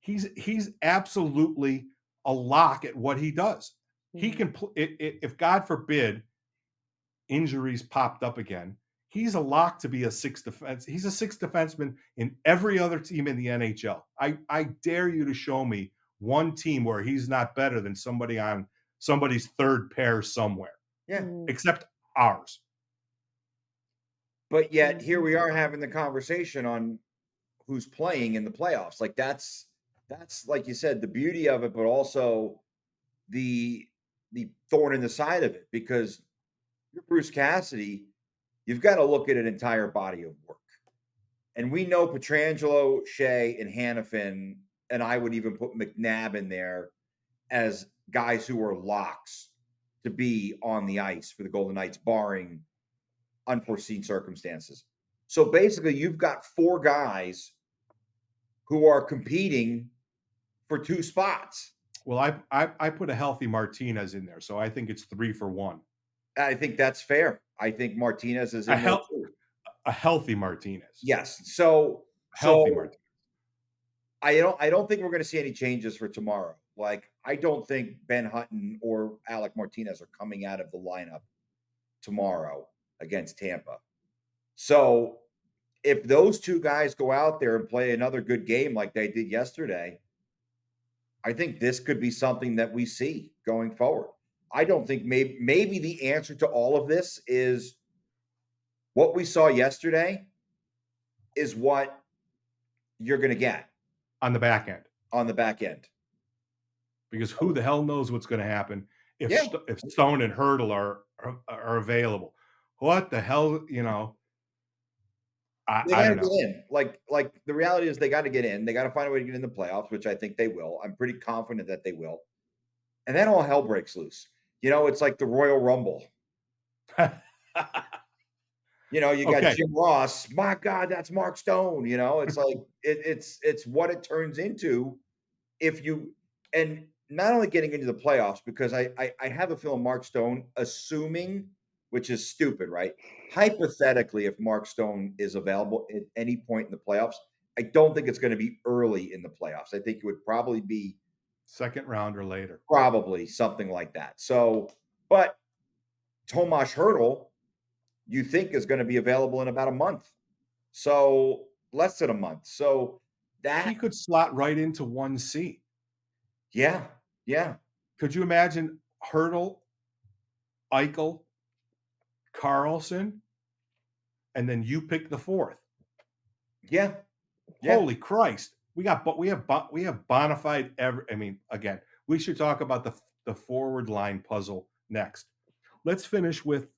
He's absolutely a lock at what he does. Mm-hmm. He can if God forbid injuries popped up again, he's a lock to be a 6th defense. He's a 6th defenseman in every other team in the NHL. I dare you to show me one team where he's not better than somebody on somebody's 3rd pair somewhere. Yeah. Except ours. But yet here we are having the conversation on who's playing in the playoffs. Like that's like you said, the beauty of it, but also the thorn in the side of it, because you're Bruce Cassidy, you've got to look at an entire body of work. And we know Pietrangelo, Shea, and Hannafin, and I would even put McNabb in there as guys who are locks to be on the ice for the Golden Knights, barring unforeseen circumstances. So basically, you've got 4 guys who are competing for 2 spots. Well, I put a healthy Martinez in there, so I think it's 3 for 1. I think that's fair. I think Martinez is in there too. A healthy Martinez. Yes. So healthy Martinez. I don't think we're going to see any changes for tomorrow. Like, I don't think Ben Hutton or Alec Martinez are coming out of the lineup tomorrow against Tampa. So if those 2 guys go out there and play another good game like they did yesterday, I think this could be something that we see going forward. I don't think maybe the answer to all of this is what we saw yesterday is what you're going to get on the back end. On the back end. Because who the hell knows what's going to happen if Stone and Hurdle are available? What the hell, you know? I don't know. Get in. Like the reality is they got to get in. They got to find a way to get in the playoffs, which I think they will. I'm pretty confident that they will. And then all hell breaks loose. You know, it's like the Royal Rumble. You know, you got Jim Ross. My God, that's Mark Stone. You know, it's like it's what it turns into if you, and not only getting into the playoffs, because I have a feeling Mark Stone, assuming, which is stupid, right? Hypothetically, if Mark Stone is available at any point in the playoffs, I don't think it's going to be early in the playoffs. I think it would probably be second round or later. Probably something like that. So, but Tomas Hurdle, you think is going to be available in about a month. So less than a month. So that he could slot right into 1C. Yeah. Yeah. Could you imagine Hurdle, Eichel, Carlson, and then you pick the fourth? Yeah. Holy Christ. We have bona fide again, we should talk about the forward line puzzle next. Let's finish with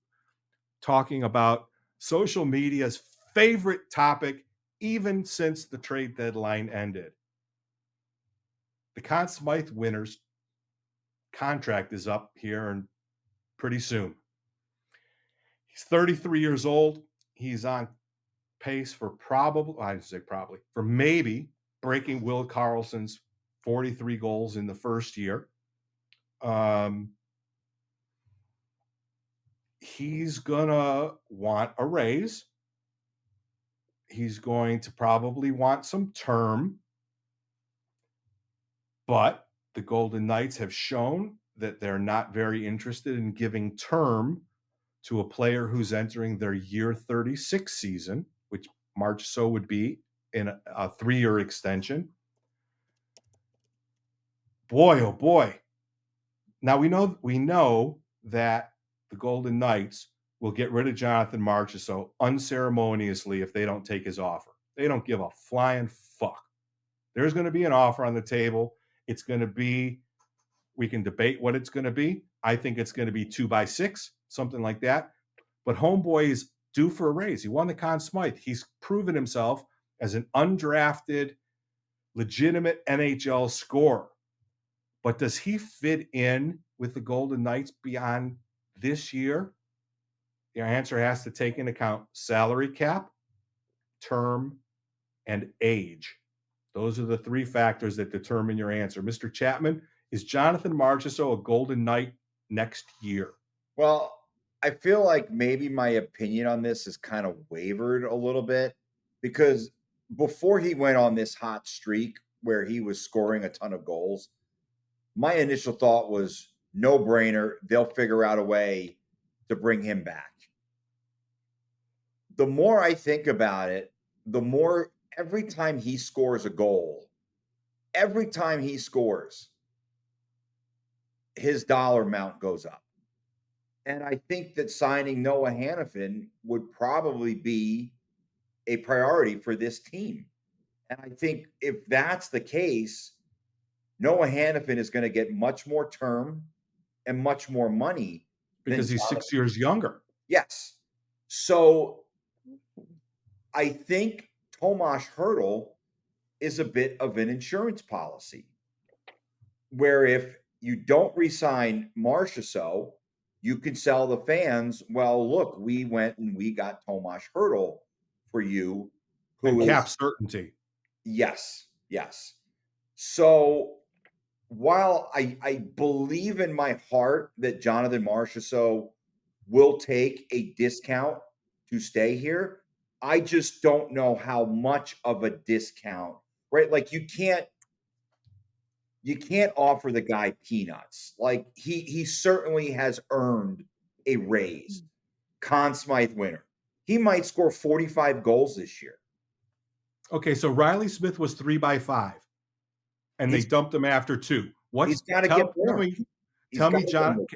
talking about social media's favorite topic, even since the trade deadline ended. The Conn Smythe winner's contract is up here and pretty soon. He's 33 years old. He's on pace for maybe breaking Will Carlson's 43 goals in the first year. He's gonna want a raise. He's going to probably want some term. But the Golden Knights have shown that they're not very interested in giving term to a player who's entering their year 36 season, which Marchessault would be in a 3-year extension. Boy, oh boy. Now we know that the Golden Knights will get rid of Jonathan Marchessault unceremoniously if they don't take his offer. They don't give a flying fuck. There's going to be an offer on the table. It's going to be, we can debate what it's going to be. I think it's going to be 2x6, something like that. But homeboy is due for a raise. He won the Conn Smythe. He's proven himself as an undrafted, legitimate NHL scorer. But does he fit in with the Golden Knights beyond this year? Your answer has to take into account salary cap, term, and age. Those are the 3 factors that determine your answer. Mr. Chapman, is Jonathan Marchessault a Golden Knight next year? Well, I feel like maybe my opinion on this has kind of wavered a little bit, because before he went on this hot streak where he was scoring a ton of goals, my initial thought was no brainer. They'll figure out a way to bring him back. The more I think about it, the more every time he scores a goal, his dollar amount goes up. And I think that signing Noah Hanifin would probably be a priority for this team. And I think if that's the case, Noah Hanifin is going to get much more term and much more money. Because he's 6 years younger. Yes. So I think Tomas Hurdle is a bit of an insurance policy, where if you don't re-sign Marchessault, you can sell the fans, well, look, we went and we got Tomas Hurdle for you. Who cap certainty. Yes. So while I believe in my heart that Jonathan Marchessault will take a discount to stay here, I just don't know how much of a discount, right? Like you can't offer the guy peanuts. Like he certainly has earned a raise. Conn Smythe winner. He might score 45 goals this year. Okay, so Riley Smith was 3x5, and they dumped him after 2. He's got to get more. Tell me, John,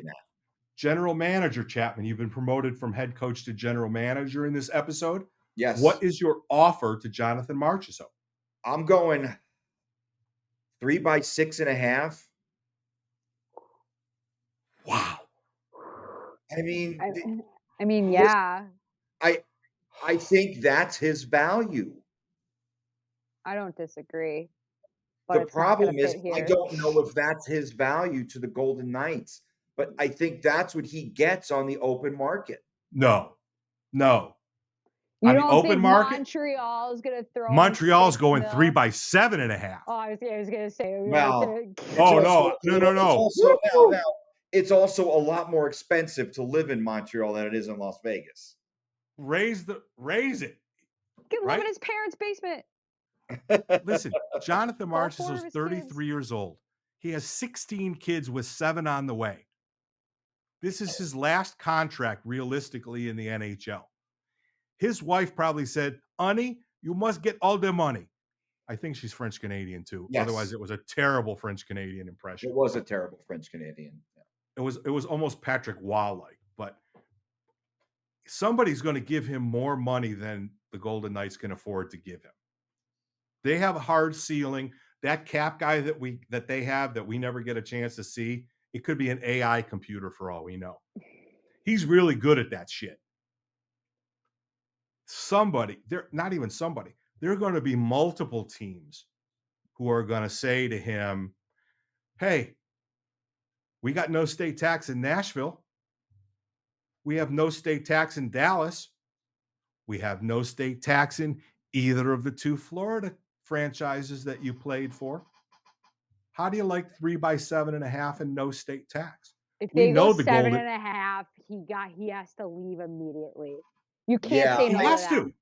general manager Chapman, you've been promoted from head coach to general manager in this episode. Yes. What is your offer to Jonathan Marchy? I'm going 3 by 6.5. Wow. I mean, yeah. I think that's his value. I don't disagree. But The it's not problem gonna is, fit here. I don't know if that's his value to the Golden Knights, but I think that's what he gets on the open market. No. You on don't the open think market, Montreal is going to throw Montreal's going $6 3 by 7.5. Oh, I was going to say. Well, no. It's also a lot more expensive to live in Montreal than it is in Las Vegas. Raise it. He can live in his parents' basement. Listen, Jonathan Marchy is 33 kids. years old. He has 16 kids with 7 on the way. This is his last contract, realistically, in the NHL. His wife probably said, "Honey, you must get all the money." I think she's French Canadian too. Yes. Otherwise, it was a terrible French Canadian impression. It was a terrible French Canadian. Yeah. It was almost Patrick Waugh-like, but somebody's going to give him more money than the Golden Knights can afford to give him. They have a hard ceiling. That cap guy that they have that we never get a chance to see, it could be an AI computer for all we know. He's really good at that shit. There are going to be multiple teams who are going to say to him, "Hey, we got no state tax in Nashville. We have no state tax in Dallas. We have no state tax in either of the 2 Florida franchises that you played for. How do you like 3 by 7.5 and no state tax?" If they go 7.5, he has to leave immediately. You can't say no to that.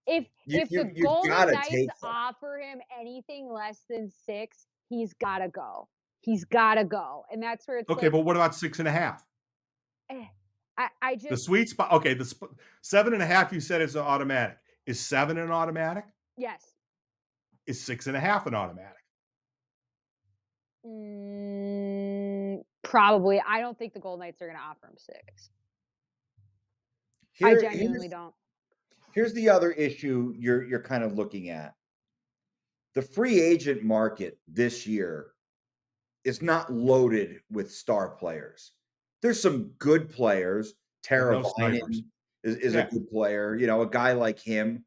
If the Golden Knights offer him anything less than 6, he's got to go. He's got to go, and that's where it's okay. But what about 6.5? I just the sweet spot. Okay, the 7.5 you said is an automatic. Is 7 an automatic? Yes. Is 6.5 an automatic? Probably. I don't think the Golden Knights are going to offer him 6. I genuinely don't. Here's the other issue you're kind of looking at. The free agent market this year is not loaded with star players. There's some good players. Tara Vinen is a good player. You know, a guy like him.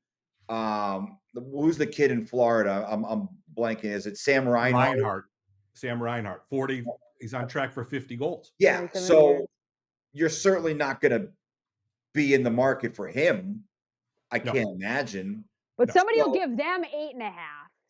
Who's the kid in Florida? I'm blanking. Is it Sam Reinhart? Sam Reinhart. 40. He's on track for 50 goals. Yeah. So you're certainly not going to be in the market for him. I can't imagine. But somebody will give them 8.5.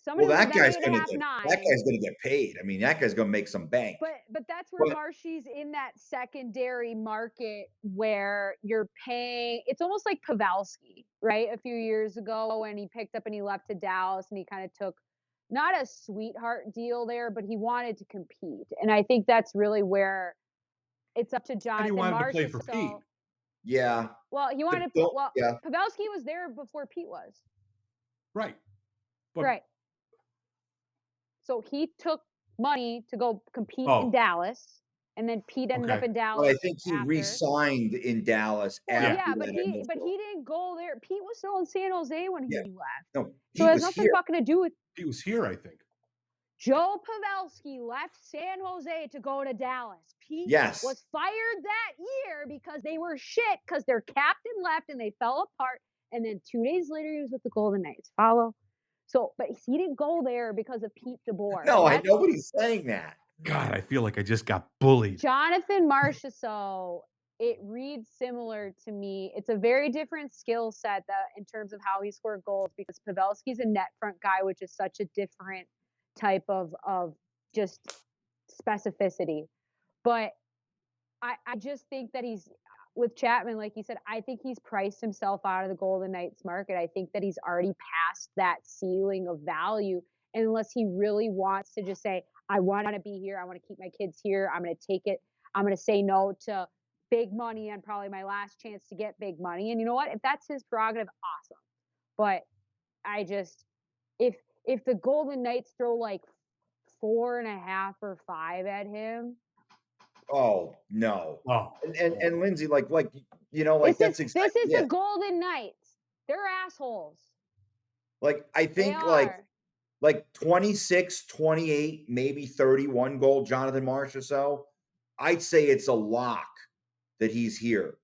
That guy's going to get paid. I mean, that guy's going to make some bank. But that's where Marchy's in that secondary market where you're paying. It's almost like Pavelski, right? A few years ago when he picked up and he left to Dallas and he kind of took not a sweetheart deal there, but he wanted to compete. And I think that's really where it's up to Jonathan And he wanted Marchy. to play for Pete. Yeah. Well, he wanted to. Well, yeah. Pavelski was there before Pete was. Right. Right. So he took money to go compete in Dallas, and then Pete ended up in Dallas. Well, I think he re-signed in Dallas after. Yeah, but he didn't go there. Pete was still in San Jose when he left. No, so it has nothing fucking to do with. He was here, I think. Joe Pavelski left San Jose to go to Dallas. Pete was fired that year because they were shit because their captain left and they fell apart. And then 2 days later, he was with the Golden Knights. Follow? So, but he didn't go there because of Pete DeBoer. No, nobody's saying that. God, I feel like I just got bullied. Jonathan Marchy, so it reads similar to me. It's a very different skill set in terms of how he scored goals because Pavelski's a net front guy, which is such a different type of just specificity. But I just think that he's with Chapman, like you said, I think he's priced himself out of the Golden Knights market. I think that he's already past that ceiling of value. And unless he really wants to just say, I want to be here, I want to keep my kids here, I'm going to take it, I'm going to say no to big money and probably my last chance to get big money. And you know what? If that's his prerogative, awesome. But I just, if the Golden Knights throw like 4.5 or 5 at him. Oh no! Oh, and Lindsey, like you know, like this is the Golden Knights. They're assholes. Like, I They think are. like 26, 28, maybe 31 goal Jonathan Marsh or so. I'd say it's a lock that he's here.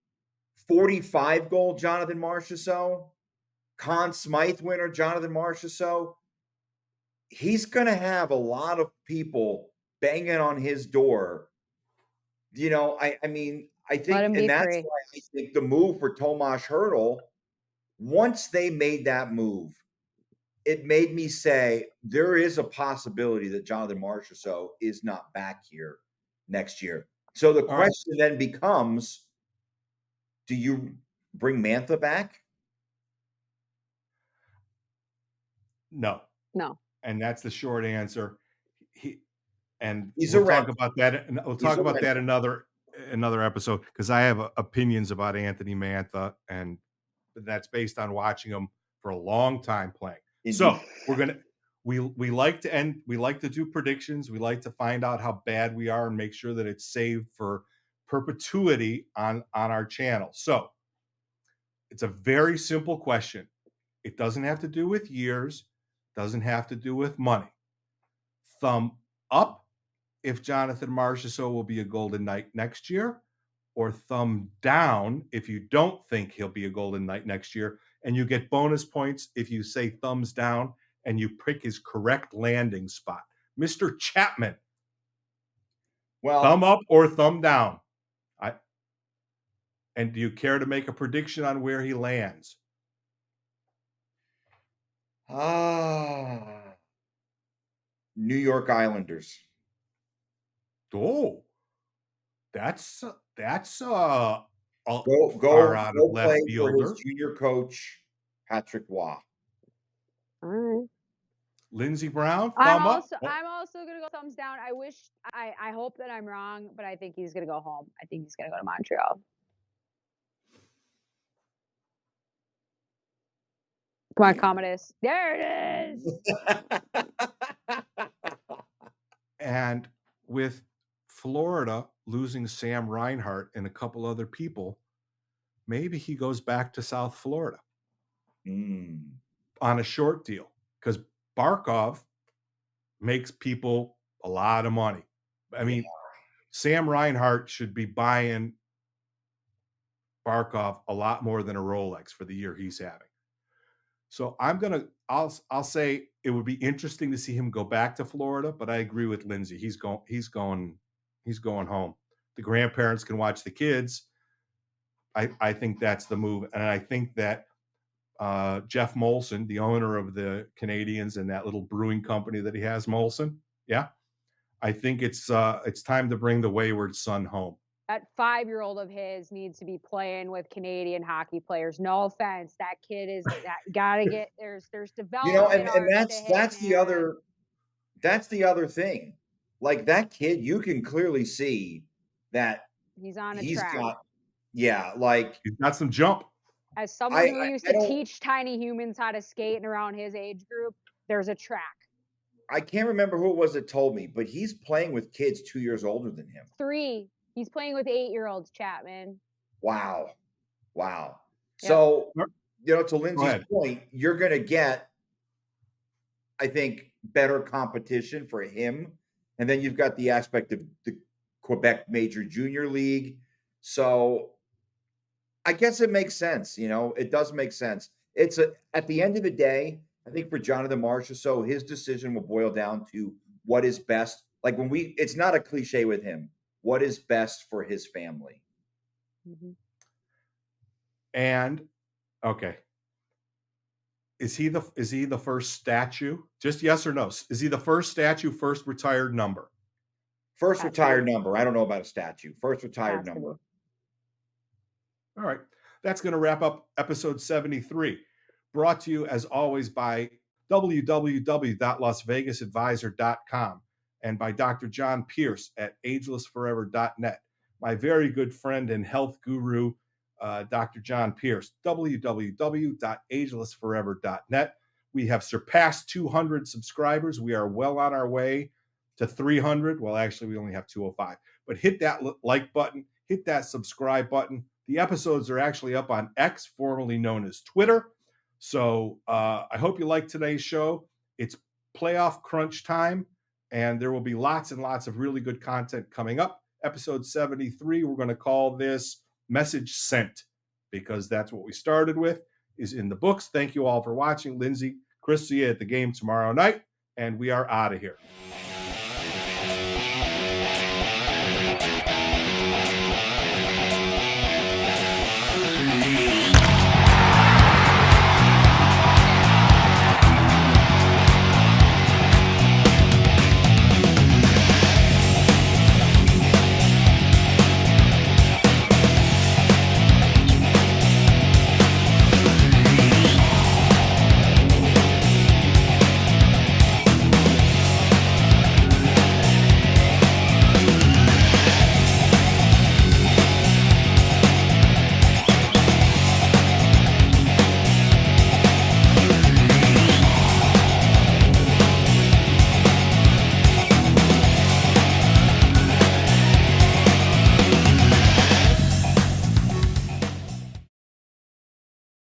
45 goal Jonathan Marsh or so. Conn Smythe winner Jonathan Marsh or so. He's going to have a lot of people banging on his door. You know, I mean, I Let think, him and be that's free. why I think the move for Tomas Hertl, once they made that move, it made me say there is a possibility that Jonathan Marsh or so is not back here next year. So the All right. question then becomes, do you bring Mantha back? No. No. And that's the short answer. He's We'll a talk rental. about that. And we'll He's talk a about that rental. another episode, because I have opinions about Anthony Mantha, and that's based on watching him for a long time playing. Indeed. So we like to do predictions. We like to find out how bad we are and make sure that it's saved for perpetuity on our channel. So it's a very simple question. It doesn't have to do with years, doesn't have to do with money. Thumb up if Jonathan Marchessault will be a Golden Knight next year, or thumb down if you don't think he'll be a Golden Knight next year. And you get bonus points if you say thumbs down and you pick his correct landing spot. Mr. Chapman, Well, thumb up or thumb down? And do you care to make a prediction on where he lands? New York Islanders. Oh, that's Go far out of left play for his fielder. junior coach, Patrick Waugh. All right. Lindsey Brown, I'm thumb up. also gonna go thumbs down. I hope that I'm wrong, but I think he's gonna go home. I think he's gonna go to Montreal. Come on, Commodus. There it is. And with Florida losing Sam Reinhart and a couple other people, maybe he goes back to South Florida on a short deal, because Barkov makes people a lot of money. I mean, Sam Reinhart should be buying Barkov a lot more than a Rolex for the year he's having. So I'll say it would be interesting to see him go back to Florida, but I agree with Lindsey. He's going home. The grandparents can watch the kids. I think that's the move. And I think that Jeff Molson, the owner of the Canadians and that little brewing company that he has, Molson, yeah, I think it's time to bring the wayward son home. That 5-year-old of his needs to be playing with Canadian hockey players. No offense, that kid is that gotta get there's development. And that's the other thing. Like, that kid, you can clearly see that he's on a track. He's got some jump. As someone who used to teach tiny humans how to skate and around his age group, there's a track. I can't remember who it was that told me, but he's playing with kids 2 years older than him. 3. He's playing with 8-year-olds, Chapman. Wow. Yep. So, to Lindsey's point, you're going to get, I think, better competition for him. And then you've got the aspect of the Quebec Major Junior League. So I guess it makes sense. It does make sense. At the end of the day, I think for Jonathan Marsh or so, his decision will boil down to what is best. Like, it's not a cliche with him. What is best for his family? Mm-hmm. And okay, is he the first statue? Just yes or no. Is he the first statue, first retired number? First retired number. I don't know about a statue. First retired number. All right. That's going to wrap up episode 73. Brought to you, as always, by www.lasvegasadvisor.com and by Dr. John Pierce at agelessforever.net. My very good friend and health guru, Dr. John Pierce, www.agelessforever.net. We have surpassed 200 subscribers. We are well on our way to 300. Well, actually, we only have 205. But hit that like button, hit that subscribe button. The episodes are actually up on X, formerly known as Twitter. So I hope you like today's show. It's playoff crunch time, and there will be lots and lots of really good content coming up. Episode 73, we're going to call this Message Sent, because that's what we started with, is in the books. Thank you all for watching. Lindsey, Chris, see you at the game tomorrow night, and we are out of here.